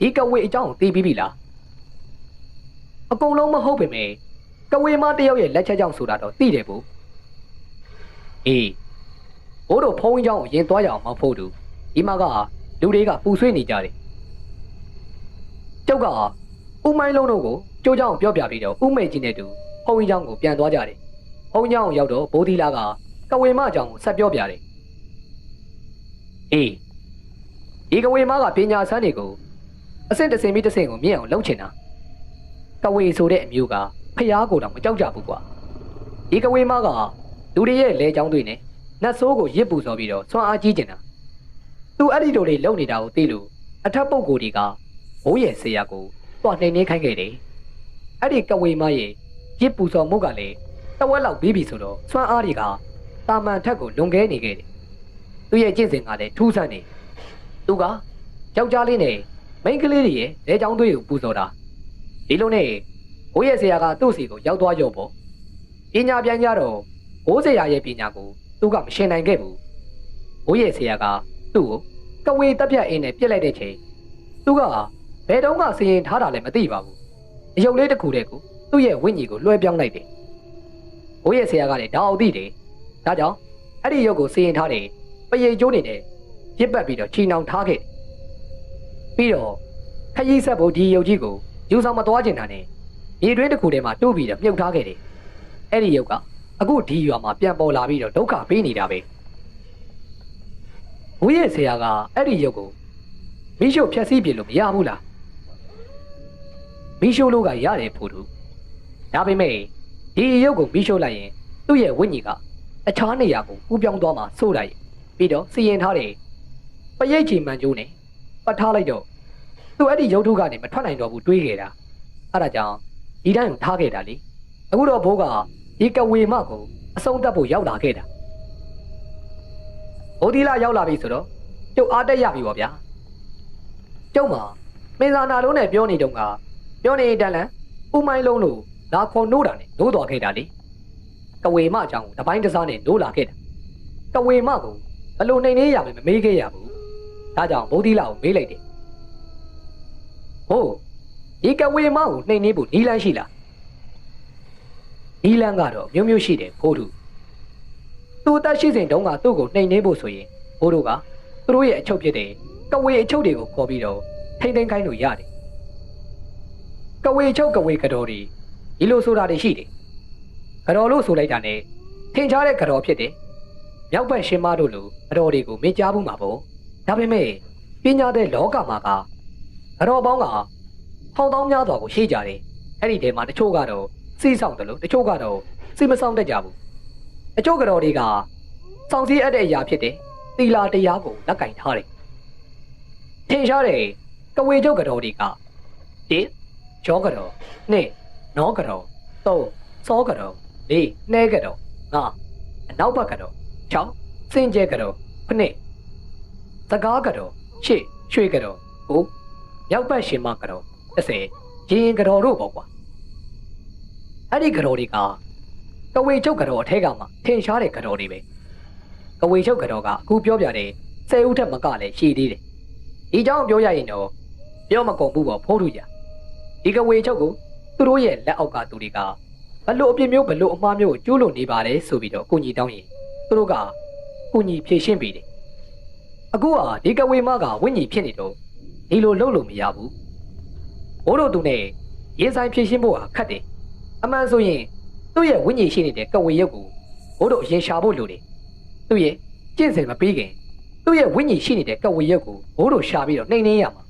ဒီကဝေအကြောင်းသိပြီးပြီလားအကုန်လုံးမဟုတ်ပေမဲ့ကဝေမတယောက်ရဲ့လက်ချက်ကြောင့်ဆိုတာတော့သိတယ်ဘူးအေးဘိုးတို့ဖုန်းကြောင်းကိုရင်သွားရအောင်မောင်ဖိုးတူဒီမှာကလူတွေကပူဆွေးနေကြတယ်ကျုပ်ကဦးမိုင်းလုံးတို့ကိုကျိုးကြောင်းပြောပြပြီးတော့ဦးမေကြီးနဲ့တူဖုန်းကြောင်းကိုပြန်သွားကြတယ်ဖုန်းကြောင်းရောက်တော့ဘိုးသီလာကကဝေမအကြောင်းကိုဆက်ပြောပြတယ်အေးဒီကဝေမကပညာစမ်းတွေကိုအဆင့်တစ်ဆင့်ပြီးတစ်ဆင့်ကိုမြင့်အောင်လုပ်ချင်တာကဝေဆိုတဲ့အမျိုးကဖျားကိုတော့မကြောက်ကြဘူးကွာဒီကဝေမကလူတွေရဲ့လဲချောင်းတွေနဲ့နတ်ဆိုးကိုရစ်ပူစော်ပြီးတော့ဆွမ်းအားကြီးကျင်တာသူအဲ့ဒီလိုတွေလုပ်နေတာကိုသိလို့အထက်ပုဂ္ဂိုလ်တွေကဘိုးရဲ့ဆရာကိုတွားနှိမ်နှင်းခိုင်းခဲ့တယ်အဲ့ဒီကဝေမရဲ့ရစ်ပူစော်မှုကလည်းတဝက်လောက်ပြီးပြီဆိုတော့ဆွမ်းအားတွေကတာမန်ထက်ကိုလွန်ကဲနေခဲ့တယ်သူရဲ့ကျင့်စဉ်ကလည်းထူးဆန်းနေသူကယောက်ျားလေးနဲ့မိန်းကလေးတွေရဲ့လဲချောင်းတွေကိုပူစော်တာဒီလိုနဲ့ဘိုးရဲ့ဆရာကသူ့စီကိုရောက်သွားရောပေါ့ပညာပြန်ကြတော့ဘိုးဆရာရဲ့ပညာကိုသူကမရှင်းနိုင်ခဲ့ဘူးဘိုးရဲ့ဆရာကသူ့ကိုကဝေတက်ပြတ်အင်းနဲ့ပြစ်လိုက်တဲ့ချိန်သူကဘယ်တော့မှစီရင်ထားတာလည်းမသိပါဘူးအယုတ်လေးတစ်ခုတည်းကိုသူ့ရဲ့ဝိညာဉ်ကိုလွှဲပြောင်းလိုက်တယ်ဘိုးရဲ့ဆရာကလည်းဒါအောင်သိတယ်ဒါကြောင့်အဲ့ဒီရုပ်ကိုစီရင်ထားတယ်ပရိတ်ကျိုးနေတယ်ရစ်ပတ်ပြီးတော့ချီနှောင်ထားခဲ့ပြီးတော့ခရီးဆက်ဖို့ဒီရုပ်ကြီးကိုယူဆောင်မသွားကျင်တာနဲ့မြေတွင်းတစ်ခုထဲမှာတိုးပြီးတော့မြုပ်ထားခဲ့တယ်အဲ့ဒီရုပ်ကအခုဒီရွာမှာပြန်ပေါ်လာပြီးတော့ဒုက္ခပေးနေတာပဲဘိုးရဲ့ဆရာကအဲ့ဒီရုပ်ကိုမိရှုဖြက်စီးပြလို့မရဘူးလားမိရှုလို့ကရတယ်ဖို့သူဒါပေမဲ့ဒီရုပ်ကိုမိရှုလိုက်ရင်သူ့ရဲ့ဝိညာဉ်ကအခြားနေရာကိုကူးပြောင်းသွားမှစိုးလိုက်ပြီးတော့စီရင်ထားတယ်ပရိတ်ချီမှန်ကျိုးနဲ့ပတ်ထားလိုက်တော့သူအဲ့ဒီရုပ်ထုကနေမထွက်နိုင်တော့ဘူးတွေးခဲ့တာအဲ့ဒါကြောင့်ဒီတိုင်းကိုထားခဲ့တာလေအခုတော့ဘိုးကဒီကဝေမကိုအဆုံးသတ်ဖို့ရောက်လာခဲ့တာဘိုးဒီလာရောက်လာပြီဆိုတော့ကျုပ်အားတက်ရပြီပေါ့ဗျာကျုပ်မှာ မင်းသာနာလုံးနဲ့ပြောနေတုန်းကပြောနေတန်လန်ဦးမိုင်းလုံးတို့လာခေါ်နိုးတာနဲ့နိုးတော်ခဲ့တာလေကဝေမအကြောင်းတပိုင်းတစားနဲ့နိုးလာခဲ့တာကဝေမကဘလို့နှိမ်နေရမယ်မမေးခဲ့ရဘူးဒါကြောင့်ဗုဒ္ဓိလာကိုမေးလိုက်တယ်ဟုတ်ဒီကဝေမကိုနှိမ်နေဖို့နီလန်းရှိလားနီလန်းကတော့မျိုးမျိုးရှိတယ်ဖိုးသူသူအသက်ရှိစဉ်တုန်းကသူ့ကိုနှိမ်နေဖို့ဆိုရင်ဖိုးသူကသူတို့ရဲ့အချုပ်ဖြစ်တဲ့ကဝေအချုပ်တွေကိုခေါ်ပြီးတော့ထိမ့်သိမ်းခိုင်းလို့ရတယ်ကဝေချုပ်ကဝေကတော်တွေဒီလိုဆိုတာတွေရှိတယ်ကတော်လို့ဆိုလိုက်တာနဲ့ထင်ရှားတဲ့ကတော်ဖြစ်တယ်မြောက်ဘက်ရှင်မတို့လိုကတော်တွေကိုမင်းကြားဘူးမှာပေါ့ဒါပေမဲ့ပညာတဲ့လောကမှာကတော်ပေါင်းကထောင်တောင်းများစွာကိုရှိကြတယ်အဲ့ဒီထဲမှာတချို့ကတော့စီးဆောင်တယ်လို့တချို့ကတော့စီမဆောင်တတ်ကြဘူးအချို့ကတော်တွေကစောင့်စည်းအပ်တဲ့အရာဖြစ်တယ်သီလာတရားကိုလက်ကင်ထားတယ်ထင်ရှားတဲ့ကဝေချုပ်ကတော်တွေက1ရောကတော်2နောကတော်3စောကတော်4နှဲကတော်5အနောက်ဘက်ကတော်6စင်ကျဲကတော်9စကားကတော်8ရွှေကတော်9မြောက်ဘက်ရှင်မကတော်10ရင်ကတော်တို့ပေါ့ကွာအဲ့ဒီကတော်တွေကကဝေချုပ်ကတော်အထက်ကမှထင်ရှားတဲ့ကတော်တွေပဲကဝေချုပ်ကတော်ကအခုပြောပြတဲ့10ဦးထက်မကလည်းရှိသေးတယ်ဒီကြောင့်ပြောရရင်တော့ပြောမကုန်ဘူးပေါ့ဖိုးထူကြဒီကဝေချုပ်ကိုသူတို့ရဲ့လက်အောက်ကသူတွေကဘလို့အပြစ်မျိုးဘလို့အမှားမျိုးကိုကျိုးလို့နေပါလေဆိုပြီးတော့ကိုကြီးတောင်းရင်သူတို့ကကိုကြီးဖြေရှင်းပေးတယ်အခုကဒီကဝေမကဝိညာဉ်ဖြစ်နေတော့ဒီလိုလုပ်လို့မရဘူးဘိုးတို့သူနဲ့ရေးဆိုင်ဖြေရှင်းဖို့ဟာခက်တယ်အမှန်ဆိုရင်သူ့ရဲ့ဝိညာဉ်ရှိနေတဲ့ကဝေရုပ်ကိုဘိုးတို့အရင်ရှာဖို့လိုတယ်သူ့ရဲ့ကျင့်စဉ်မပြီးခင်သူ့ရဲ့ဝိညာဉ်ရှိနေတဲ့ကဝေရုပ်ကိုဘိုးတို့ရှာပြီးတော့နှိမ်နှင်းရမှာ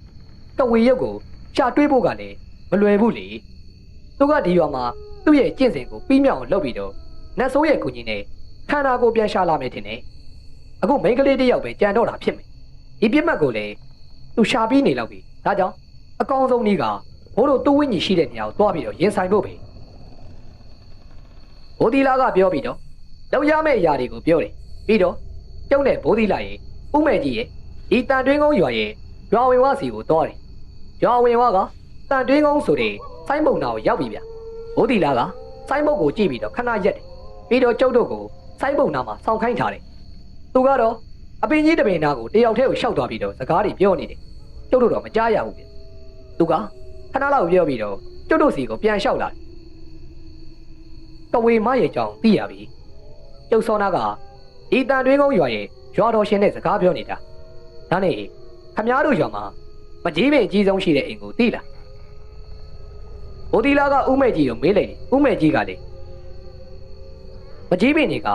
ကဝေရုပ်ကိုရှာတွေးဖို့ကလည်းမလွယ်ဘူးလေသူကဒီရွာမှာသူ့ရဲ့ကျင့်စဉ်ကိုပြီးမြောက်အောင်လုပ်ပြီးတော့နတ်ဆိုးရဲ့ကိုကြီးနဲ့ခန္ဓာကိုပြန်ရှာလာမယ်ထင်တယ်အခုမိန်းကလေးတစ်ယောက်ပဲကြံတော့တာဖြစ်မယ်ဒီပြစ်မှတ်ကိုလည်းသူရှာပြီးနေလောက်ပြီဒါကြောင့်အကောင်းဆုံးနည်းကဘိုးတို့သူ့ဝိညာဉ်ရှိတဲ့နေရာကိုတွားပြီးတော့ရင်ဆိုင်ဖို့ပဲဘိုးဒီလာကပြောပြီးတော့လောက်ရမယ့်အရာတွေကိုပြောတယ်ပြီးတော့ကျုံတဲ့ဘိုးဒီလာရဲ့ဥမဲ့ကြီးရဲ့ဒီတန်တွင်းကုန်းရွာရဲ့ရွာဝင်ဝစီကိုတွားတယ်ရွာဝင်ဝကတန်တွင်းကုန်းဆိုတဲ့စိုင်းမုံနာကိုရောက်ပြီဗျဘိုးဒီလာကစိုင်းမုံကိုကြည့်ပြီးတော့ခဏရက်တယ်ပြီးတော့ကျုပ်တို့ကိုစိုင်းမုံနာမှာစောင့်ခိုင်းထားတယ်သူကတော့အပင်ကြီးတပင်နာကိုတယောက်တည်းကိုရှောက်သွားပြီးတော့စကားတွေပြောနေတယ်ကျုပ်တို့တော့မကြားရဘူးဗျသူကခဏလောက်ပြောပြီးတော့ကျုပ်တို့စီကိုပြန်လျှောက်လာတယ်ကဝေမရဲ့ကြောင့်သိရပြီကျုပ်စောနာကဒီတန်တွင်းကုန်းရွာရဲ့ရွာတော်ရှင်နဲ့စကားပြောနေတာဒါနဲ့ခမားတို့ရွာမှာမကြီးပင်အကြီးဆုံးရှိတဲ့အိမ်ကိုသိလားဘိုဒီလာကဥမဲ့ကြီးကိုမေးလိုက်တယ်ဥမဲ့ကြီးကလေမကြီးပင်တွေက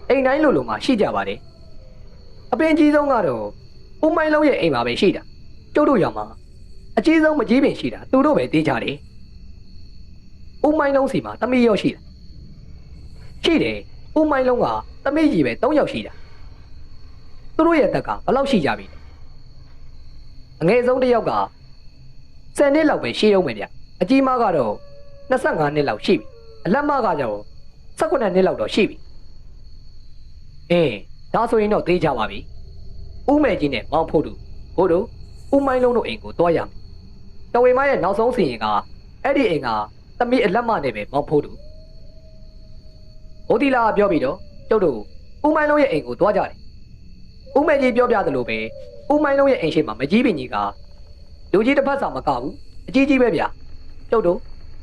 အိမ်တိုင်းလိုလိုမှရှိကြပါတယ်အပင်ကြီးဆုံးကတော့ဥမိုင်းလုံးရဲ့အိမ်မှာပဲရှိတာကျုပ်တို့ရွာမှာအကြီးဆုံးမကြီးပင်ရှိတာသူတို့ပဲသိကြတယ်ဥမိုင်းလုံးစီမှာတမီးရောရှိတာရှိတယ်ဥမိုင်းလုံးကတမီးကြီးပဲ3ယောက်ရှိတာသူတို့ရဲ့တက်ကဘယ်လောက်ရှိကြပြီလဲအငယ်ဆုံးတစ်ယောက်က10နှစ်လောက်ပဲရှိအောင်ပဲဗျအကြီးမကတော့25နှစ်လောက်ရှိပြီအလက်မကကြောင့်18နှစ်လောက်တော့ရှိပြီဒါဆိုရင်တော့သိကြပါပြီဥမဲ့ကြီးနဲ့မောင်ဖို့တို့ဘို့တို့ဥမိုင်းလုံးတို့အိမ်ကိုတွားရမယ်တဝေမရဲ့နောက်ဆုံးစီရင်ကအဲ့ဒီအိမ်ကသမီးအလက်မနဲ့ပဲမောင်ဖို့တို့ဘိုဒီလာပြောပြီးတော့ကျုပ်တို့ဥမိုင်းလုံးရဲ့အိမ်ကိုတွားကြတယ်ဥမဲ့ကြီးပြောပြသလိုပဲဥမိုင်းလုံးရဲ့အိမ်ရှိမှာမကြီးပင်ကြီးကလူကြီးတစ်ဖက်စာမကဘူးအကြီးကြီးပဲဗျာကျုပ်တို့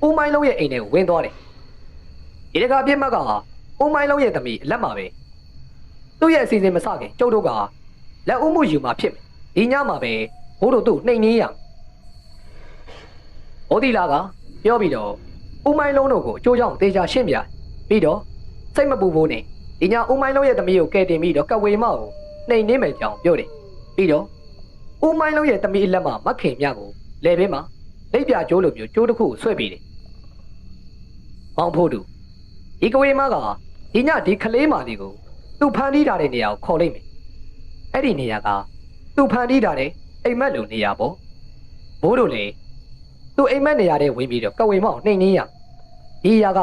ဥမိုင်းလုံးရဲ့အိမ်ထဲကိုဝင်သွားတယ်ဒီတခါပြစ်မှတ်ကဥမိုင်းလုံးရဲ့သမီးအလက်မပဲသူ့ရဲ့အစီအစဉ်မစခင်ကျုပ်တို့ကလက်ဦးမှုယူမှာဖြစ်မယ်ဒီညမှာပဲဘိုးတို့သူ့နှိမ်နှင်းရဘိုဒီလာကပြောပြီးတော့ဥမိုင်းလုံးတို့ကိုအကျိုးကြောင့်တေချာရှင်းပြပြီးတော့စိတ်မပူဖို့နဲ့ဒီညဥမိုင်းလုံးရဲ့သမီးကိုကယ်တင်ပြီးတော့ကဝေမကိုနှိမ်နှင်းမယ်ကြောင်းပြောတယ်ပြီးတော့ဥမိုင်းလုံးရဲ့သမီးအလက်မမခင်မြကိုလေဘင်းမှာလက်ပြကျိုးလိုမျိုးကျိုးတစ်ခုကိုဆွဲပေးတယ်မောင်ဖို့တို့ဒီကဝေမကဒီညဒီခလေးမာလေးကိုသူ့ဖန်တီးထားတဲ့နေရာကိုခေါ်လိုက်မယ်အဲ့ဒီနေရာကသူ့ဖန်တီးထားတဲ့အိမ်မက်လိုနေရာပေါ့ဘိုးတို့လေသူ့အိမ်မက်နေရာထဲဝင်ပြီးတော့ကဝေမောင်နှိမ်နှင်းရဒီရာက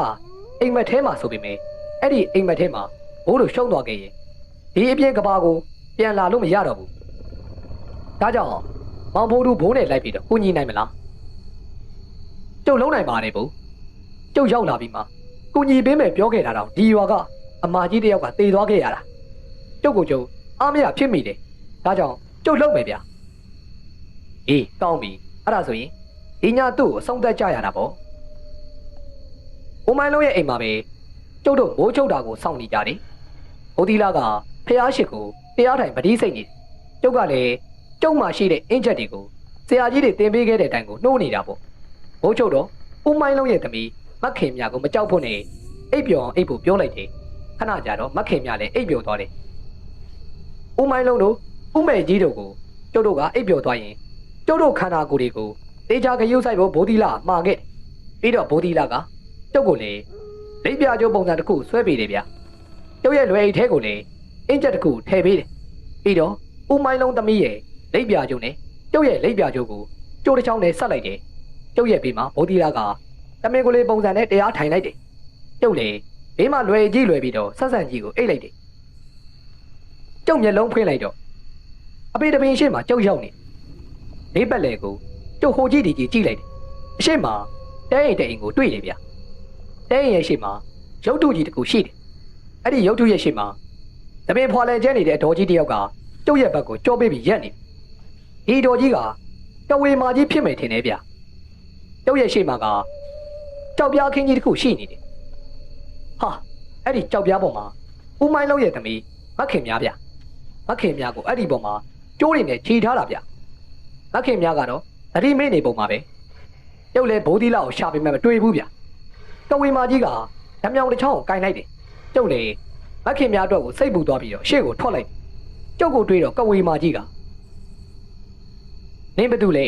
အိမ်မက်ထဲမှာဆိုပေမဲ့အဲ့ဒီအိမ်မက်ထဲမှာဘိုးတို့ရှုံးသွားခဲ့ရင်ဒီအပြင်ကဘာကိုပြန်လာလို့မရတော့ဘူးဒါကြောင့် မောင်ဖိုးတို့ဘိုးနဲ့လိုက်ပြီးတော့ကိုညီနိုင်မလားကျုပ်လုံးနိုင်ပါတယ်ဘူးကျုပ်ရောက်လာပြီးမှကိုညီပေးမယ်ပြောခဲ့တာတော့ဒီရွာကအမကြီးတယောက်ကတေသွားခဲ့ရတာကျုပ်ကိုကျုပ်အားမရဖြစ်မိတယ်ဒါကြောင့်ကျုပ်လုံးမယ်ဗျအေးကောင်းပြီအဲ့ဒါဆိုရင်ဒီညသူ့ကိုအဆုံးသတ်ကြရတာပေါ့ဦးမိုင်းလုံးရဲ့အိမ်မှာပဲကျုပ်တို့မိုးချုပ်တာကိုစောင့်နေကြတယ်ဘိုးဒီလာကဖျားရှိကိုတရားထိုင်ပတိစိတ်နေတယ်ကျုပ်ကလည်းကျုပ်မှရှိတဲ့အင်ဂျက်တွေကိုဆရာကြီးတွေတင်ပေးခဲ့တဲ့အတိုင်းကိုနှိုးနေတာပေါ့မိုးချုပ်တော့ဦးမိုင်းလုံးရဲ့သမီးမခင်မြကိုမကြောက်ဖို့နဲ့အိပ်ပျော်အောင်အိပ်ဖို့ပြောလိုက်တယ်ခဏကြာတော့မခင်မြလည်းအိပ်ပျော်သွားတယ်ဦးမိုင်းလုံးတို့ဦးမေကြီးတို့ကိုကျုပ်တို့ကအိပ်ပျော်သွားရင်ကျုပ်တို့ခန္ဓာကိုယ်တွေကိုတေချာခရုစိုက်ဖို့ဘိုးဒီလာမှာခဲ့တယ်ပြီးတော့ဘိုးဒီလာကကျုပ်ကိုလည်းလိပ်ပြကျိုးပုံစံတစ်ခုဆွဲပေးတယ်ဗျကျုပ်ရဲ့လွယ်အိတ်ထဲကိုလည်းအင်ဂျက်တစ်ခုထည့်ပေးတယ်ပြီးတော့ဦးမိုင်းလုံးသမီးရဲ့လိပ်ပြကျိုးနဲ့ကျုပ်ရဲ့လိပ်ပြကျိုးကိုကျိုးတစ်ချောင်းနဲ့ဆက်လိုက်တယ်ကျုပ်ရဲ့ဘေးမှာဘိုးဒီလာကတမင်ကိုလေးပုံစံနဲ့တရားထိုင်လိုက်တယ်ကျုပ်လည်းဘေးမှာလွယ်ကြီးလွယ်ပြီးတော့ဆက်ဆန်ကြီးကိုအိတ်လိုက်တယ်ကျုပ်မျက်လုံးဖွင့်လိုက်တော့အပေတပင်ရှေ့မှာကျုပ်ရောက်နေလေးပတ်လေကိုကျုပ်ဟိုကြည့်ဒီကြည့်လိုက်တယ်အရှိမတဲအိမ်တဲအိမ်ကိုတွေ့တယ်ဗျတဲအိမ်ရဲ့ရှေ့မှာရုပ်တုကြီးတစ်ခုရှိတယ်အဲ့ဒီရုပ်တုရဲ့ရှေ့မှာတပင်ဖွာလဲကျဲနေတဲ့အတော်ကြီးတစ်ယောက်ကကျုပ်ရဲ့ဘက်ကိုကြောပေးပြီးရက်နေဒီတော်ကြီးကတဝေမာကြီးဖြစ်မယ်ထင်တယ်ဗျကျုပ်ရဲ့ရှေ့မှာကကြောက်ပြားခင်းကြီးတစ်ခုရှိနေတယ်ဟာအဲ့ဒီကြောက်ပြားပေါ်မှာဦးမိုင်းလုံးရဲ့သမီးမခင်များဗျမခင်များကိုအဲ့ဒီပေါ်မှာကျိုးတွေနဲ့ခြေထားတာဗျမခင်များကတော့သတိမေ့နေပုံမှာပဲကျုပ်လည်းဘိုးသီးလောက်ကိုရှာပေးမှမတွေ့ဘူးဗျတဝေမာကြီးကဓမြောင်တစ်ချောင်းကိုကင်လိုက်တယ်ကျုပ်လည်းမခင်များအတွက်ကိုစိတ်ပူသွားပြီးတော့ရှေ့ကိုထွက်လိုက်ကျုပ်ကိုတွေးတော့ကဝေမာကြီးကနင်းဘသူလဲ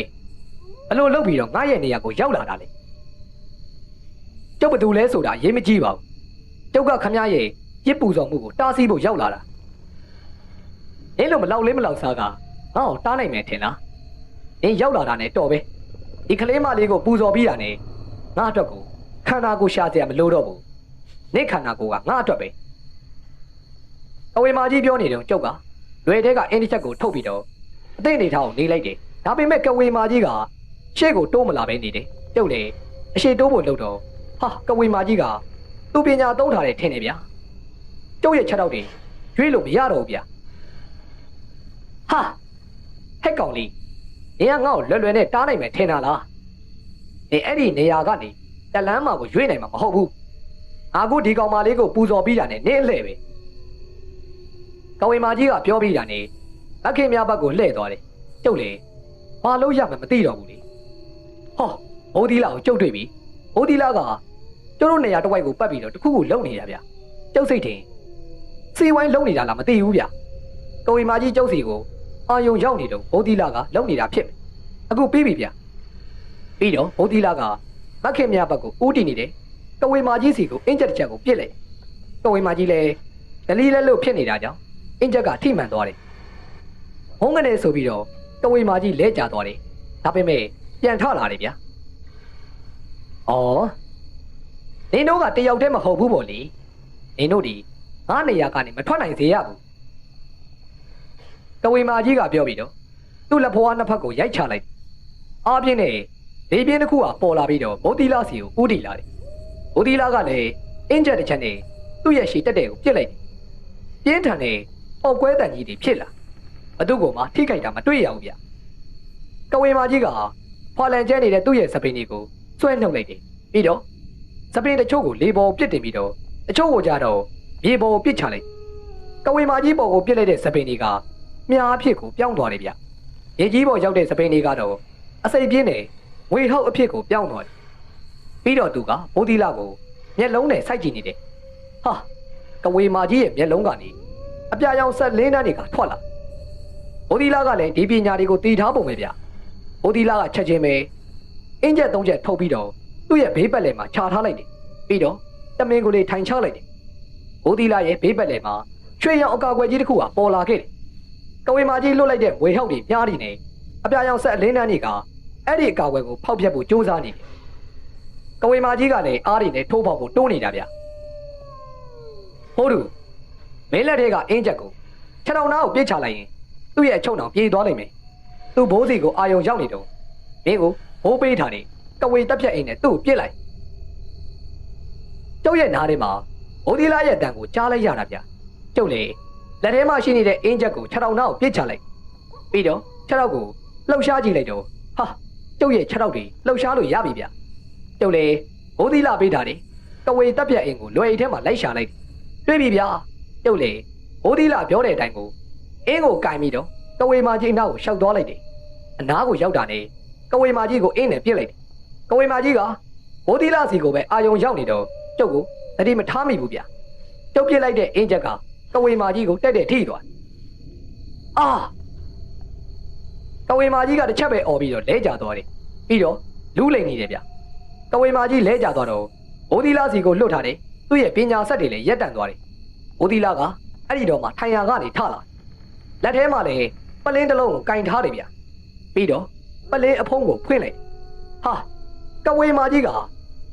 ဘလို့လုပ်ပြီးတော့ငါရဲ့နေရာကိုရောက်လာတာလေကျုပ်ဘသူလဲဆိုတာရေးမကြည့်ပါဘူးကျုပ်ကခမရဲ့ရစ်ပူဆောင်မှုကိုတားဆီးဖို့ရောက်လာတာနင်းလို့မလောက်လေးမလောက်စားကငါ့ကိုတားနိုင်မယ်ထင်လားနင်းရောက်လာတာနဲ့တော်ပဲဒီကလေးမလေးကိုပူဇော်ပြီးတာနဲ့ငါအတွက်ကိုခန္ဓာကိုယ်ရှာစရာမလိုတော့ဘူးနင့်ခန္ဓာကိုယ်ကငါအတွက်ပဲအဝေမာကြီးပြောနေတော့ကျုပ်ကလွယ်တဲ့ကအင်းတစ်ချက်ကိုထုတ်ပြီးတော့အသိနေထားအောင်နေလိုက်တယ်ဒါပေမဲ့ကဝေမာကြီးကရှေ့ကိုတိုးမလာပဲနေတယ်ကျုပ်လည်းအရှိတိုးဖို့လုပ်တော့ဟာကဝေမာကြီးကသူ့ပညာသုံးထားတယ်ထင်တယ်ဗျာကျုပ်ရဲ့ချက်တော့တွေရွေးလို့မရတော့ဘူးဗျာဟာဟက်ကောင်လေးနေကငါ့ကိုလွယ်လွယ်နဲ့တားနိုင်မယ်ထင်တာလားနေအဲ့ဒီနေရာကနေတလန်းမှာကိုရွေးနိုင်မှာမဟုတ်ဘူးငါကဒီကောင်မလေးကိုပူဇော်ပြီးတာနဲ့နင်းအလှဲ့ပဲကဝေမာကြီးကပြောပြီးတာနဲ့မခင်များဘက်ကိုလှည့်သွားတယ်ကျုပ်လေဘာလို့ရမှမသိတော့ဘူးလေဟောဘိုးဒီလာကိုကျုပ်တွေ့ပြီဘိုးဒီလာကကျတို့နေရာတစ်ဝိုက်ကိုပတ်ပြီးတော့တခုခုလုံနေတာဗျကျုပ်စိတ်ထင်စီဝိုင်းလုံနေတာလားမသိဘူးဗျကဝေမာကြီးကျုပ်စီကိုအာယုံရောက်နေတော့ဘိုးဒီလာကလုံနေတာဖြစ်မယ်အခုပြီးပြီဗျပြီးတော့ဘိုးဒီလာကမခင်များဘက်ကိုဦးတည်နေတယ်ကဝေမာကြီးစီကိုအင်ဂျက်တစ်ချက်ကိုပြစ်လိုက်ကဝေမာကြီးလည်းဒလီလဲလို့ဖြစ်နေတာကြောင့်အင်ဂျက်ကထိမှန်သွားတယ်ဟုံးကနေဆိုပြီးတော့ကဝေမာကြီးလဲကျသွားတယ်ဒါပေမဲ့ပြန်ထလာတယ်ဗျာဩနင်တို့ကတယောက်တည်းမဟုတ်ဘူးပေါ့လေနင်တို့ဒီငါနေရာကနေမထွက်နိုင်စေရဘူးကဝေမာကြီးကပြောပြီးတော့သူ့လက်ဖွားနှစ်ဖက်ကိုရိုက်ချလိုက်အားပြင်းနဲ့လေပြင်းတစ်ခုကပေါ်လာပြီးတော့ဘိုဒီလာစီကိုဦးတည်လာတယ်ဘိုဒီလာကလည်းအင်ဂျက်တစ်ချက်နဲ့သူ့ရဲ့ရှည်တက်တဲ့ကိုပြစ်လိုက်တယ်ပြင်းထန်တဲ့ပေါက်ကွဲတန်ကြီးတွေဖြစ်လာဘသူ့ကိုမှထိခိုက်တာမတွေ့ရဘူးဗျကဝေမာကြီးကဖွာလန်ကျဲနေတဲ့သူ့ရဲ့စပင်းတွေကိုဆွဲနှုတ်လိုက်တယ်ပြီးတော့စပင်းတချို့ကိုလေပေါ်ပစ်တင်ပြီးတော့တချို့ကိုကြတော့မြေပေါ်ပစ်ချလိုက်ကဝေမာကြီးပေါ်ကိုပစ်လိုက်တဲ့စပင်းတွေကမြားအဖြစ်ကိုပြောင်းသွားတယ်ဗျရေကြီးပေါ်ရောက်တဲ့စပင်းတွေကတော့အစိပ်ပြင်းနဲ့ဝေဟောက်အဖြစ်ကိုပြောင်းသွားတယ်ပြီးတော့သူကဘိုးဒီလာကိုမျက်လုံးနဲ့စိုက်ကြည့်နေတယ်ဟာကဝေမာကြီးရဲ့မျက်လုံးကနေအပြာရောင်ဆက်လင်းတန်းတွေကထွက်လာဘိုးဒီလာကလည်းဒီပညာတွေကိုတည်ထားပုံပဲဗျဘိုးဒီလာကချက်ချင်းပဲအင်ဂျက်၃ချက်ထုတ်ပြီးတော့သူ့ရဲ့ဘေးပတ်လည်မှာခြာထားလိုက်တယ်ပြီးတော့တမင်ကိုလေးထိုင်ချလိုက်တယ်ဘိုးဒီလာရဲ့ဘေးပတ်လည်မှာရွှေရောင်အကာအကွယ်ကြီးတစ်ခုကပေါ်လာခဲ့တယ်ကဝေမာကြီးလွတ်လိုက်တဲ့ဝေဟောက်တွေပြားနေတယ်အပြာရောင်ဆက်အလင်းတန်းတွေကအဲ့ဒီအကာအကွယ်ကိုဖောက်ပြတ်ဖို့ကြိုးစားနေတယ်ကဝေမာကြီးကလည်းအားတွေနဲ့ထိုးပေါက်ဖို့တိုးနေတာဗျဟိုးတူမင်းလက်ထဲကအင်းချက်ကိုခြေထောက်နားကိုပြစ်ချလိုက်ရင်သူ့ရဲ့အချုံတော်ပြေးသွားလိမ့်မယ် သူ့ဘိုးစီကိုအာယုံရောက်နေတော့မင်းကိုဘိုးပေးထားတယ်ကဝေတက်ပြက်အိမ်နဲ့သူ့ကိုပြစ်လိုက်ကျုပ်ရဲ့နားထဲမှာဘိုးဒီလာရဲ့တန်ကိုကြားလိုက်ရတာဗျကျုပ်လေလက်ထဲမှာရှိနေတဲ့အင်းချက်ကိုခြေထောက်နောက်ပြစ်ချလိုက်ပြီးတော့ခြေထောက်ကိုလှုပ်ရှားကြည့်လိုက်တော့ဟာကျုပ်ရဲ့ခြေထောက်တွေလှုပ်ရှားလို့ရပြီဗျကျုပ်လေဘိုးဒီလာပေးထားတယ်ကဝေတက်ပြက်အိမ်ကိုလွယ်အိမ်ထဲမှာလိုက်ရှာလိုက်တွေ့ပြီဗျကျုပ်လေဘိုးဒီလာပြောတဲ့အတိုင်းကိုအင်းကိုကင်ပြီးတော့ကဝေမာကြီးနောက်ကိုရှောက်သွားလိုက်တယ်အနားကိုရောက်တာနဲ့ကဝေမာကြီးကိုအင်းနဲ့ပြစ်လိုက်တယ်ကဝေမာကြီးကဘိုးဒီလာစီကိုပဲအာယုံရောက်နေတော့ကျုပ်ကိုတတိမထားမိဘူးဗျကျုပ်ပြစ်လိုက်တဲ့အင်းချက်ကကဝေမာကြီးကိုတက်တဲ့ထိသွားအာကဝေမာကြီးကတစ်ချက်ပဲអော်ပြီးတော့လဲကျသွားတယ်ပြီးတော့လူးလိန်နေတယ်ဗျကဝေမာကြီးလဲကျသွားတော့ဘိုးဒီလာစီကိုလွတ်ထားတယ်သူ့ရဲ့ပညာဆက်တွေလည်းရက်တန့်သွားတယ်ဘိုးဒီလာကအဲ့ဒီတော့မှထိုင်ရာကနေထလာလက်ထဲမှာလည်းပလင်းတစ်လုံးကိုကင်ထားတယ်ဗျပြီးတော့ပလင်းအဖုံးကိုဖွင့်လိုက်ဟာကဝေမာကြီးက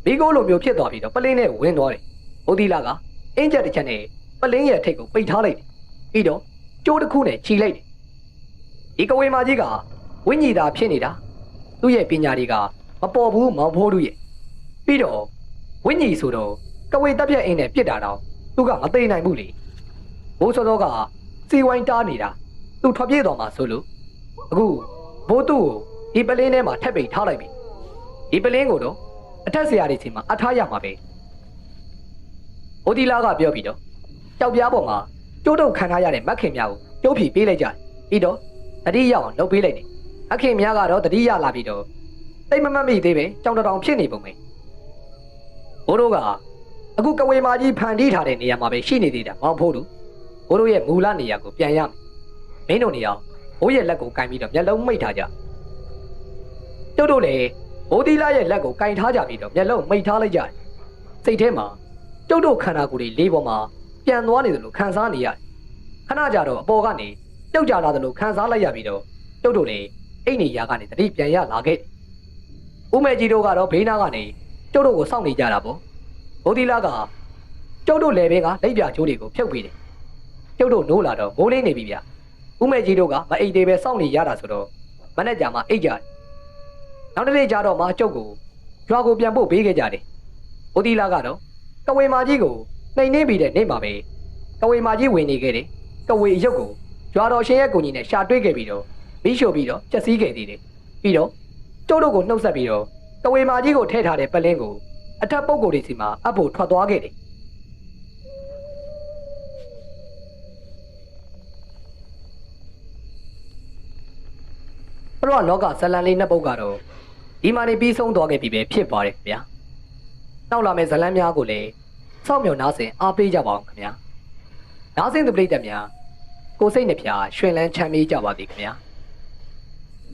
ဘီကိုလိုမျိုးဖြစ်သွားပြီးတော့ပလင်းနဲ့ဝင်သွားတယ်ဘိုးဒီလာကအင်းချက်တစ်ချက်နဲ့ပလင်းရဲ့ထိတ်ကိုပိတ်ထားလိုက်တယ်ပြီးတော့ကျိုးတစ်ခုနဲ့ခြိလိုက်တယ်ဒီကဝေမာကြီးကဝိညာဉ်သာဖြစ်နေတာသူ့ရဲ့ပညာတွေကမပေါ်ဘူးမောင်ဖိုးတို့ရဲ့ပြီးတော့ဝိညာဉ်ဆိုတော့ကဝေတက်ပြက်အင်းနဲ့ပြစ်တာတော့သူကမသိနိုင်ဘူးလေဘိုးစောစောကစီဝိုင်းတားနေတာသူထွက်ပြေးသွားမှာဆိုလို့အခုဘိုးသူ့ကိုဒီပလင်းထဲမှာထပ်ပိတ်ထားလိုက်ပြီဒီပလင်းကိုတော့အထက်ဆရာတွေစီမှာအထားရမှာပဲဘိုးဒီလာကပြောပြီးတော့ကြောက်ပြားပေါ်မှာကျိုးတုံခံထားရတဲ့မက်ခင်များကိုကျိုးဖြီပေးလိုက်ကြတယ်ပြီးတော့တတိရအောင်လုပ်ပေးလိုက်တယ်မက်ခင်များကတော့တတိရလာပြီးတော့တိတ်မမတ်မိသေးပဲကြောင်တောင်ဖြစ်နေပုံပဲဘိုးတို့ကအခုကဝေမာကြီးဖန်တီးထားတဲ့နေရာမှာပဲရှိနေသေးတာမောင်ဖိုးတို့ဘိုးတို့ရဲ့မူလနေရာကိုပြန်ရမယ်မင်းတို့နေအောင်ဘိုးရဲ့လက်ကိုကင်ပြီးတော့မျက်လုံးမိတ်ထားကြကျုပ်တို့လည်းဘိုးဒီလာရဲ့လက်ကိုကင်ထားကြပြီးတော့မျက်လုံးမိတ်ထားလိုက်ကြတယ်စိတ်ထဲမှာကျုပ်တို့ခန္ဓာကိုယ်တွေလေးပေါ်မှာပြန်သွားနေတယ်လို့ခံစားနေရတယ်ခဏကြာတော့အပေါ်ကနေပြုတ်ကြလာတယ်လို့ခံစားလိုက်ရပြီးတော့ကျုပ်တို့လည်းအိတ်နေရာကနေတတိပြန်ရလာခဲ့ဦးမေကြီးတို့ကတော့ဘေးနားကနေကျုပ်တို့ကိုစောင့်နေကြတာပေါ့ဘိုးဒီလာကကျုပ်တို့လည်းဘင်းကလက်ပြချိုးတွေကိုဖြုတ်ပေးတယ်ကျုပ်တို့နိုးလာတော့မိုးလေးနေပြီဗျဦးမေကြီးတို့ကမအိတ်သေးပဲစောင့်နေရတာဆိုတော့မနေ့ကမှအိတ်ကြတယ်နောက်တစ်နေ့ကျတော့မှကျုပ်ကိုရွာကိုပြန်ပို့ပေးခဲ့ကြတယ်ဘိုးဒီလာကတော့ကဝေမာကြီးကိုနှိမ်နှင်းပြီးတဲ့နေ့မှာပဲကဝေမာကြီးဝင်နေခဲ့တယ်ကဝေအယုတ်ကိုရွာတော်ရှင်ရဲ့ကိုကြီးနဲ့ရှာတွေ့ခဲ့ပြီးတော့မီးရှို့ပြီးတော့ပျက်စီးခဲ့သေးတယ်ပြီးတော့ကျုပ်တို့ကိုနှုတ်ဆက်ပြီးတော့ကဝေမာကြီးကိုထည့်ထားတဲ့ပလင်းကိုအထက်ပုဂ္ဂိုလ်တွေစီမှာအဖို့ထွက်သွားခဲ့တယ်ဘရောလောကဇလန်လေးနှစ်ပုဒ်ကတော့ဒီမှာနေပြီးဆုံးသွားခဲ့ပြီပဲဖြစ်ပါတယ်ခင်ဗျာနောက်လာမယ့်ဇလန်များကိုလည်းစောင့်မျှော်နားဆင်အားပေးကြပါအောင်ခင်ဗျာနားဆင်သူပရိသတ်များကိုစိတ်နှပြရွှင်လန်းချမ်းမြေ့ကြပါသည်ခင်ဗျာ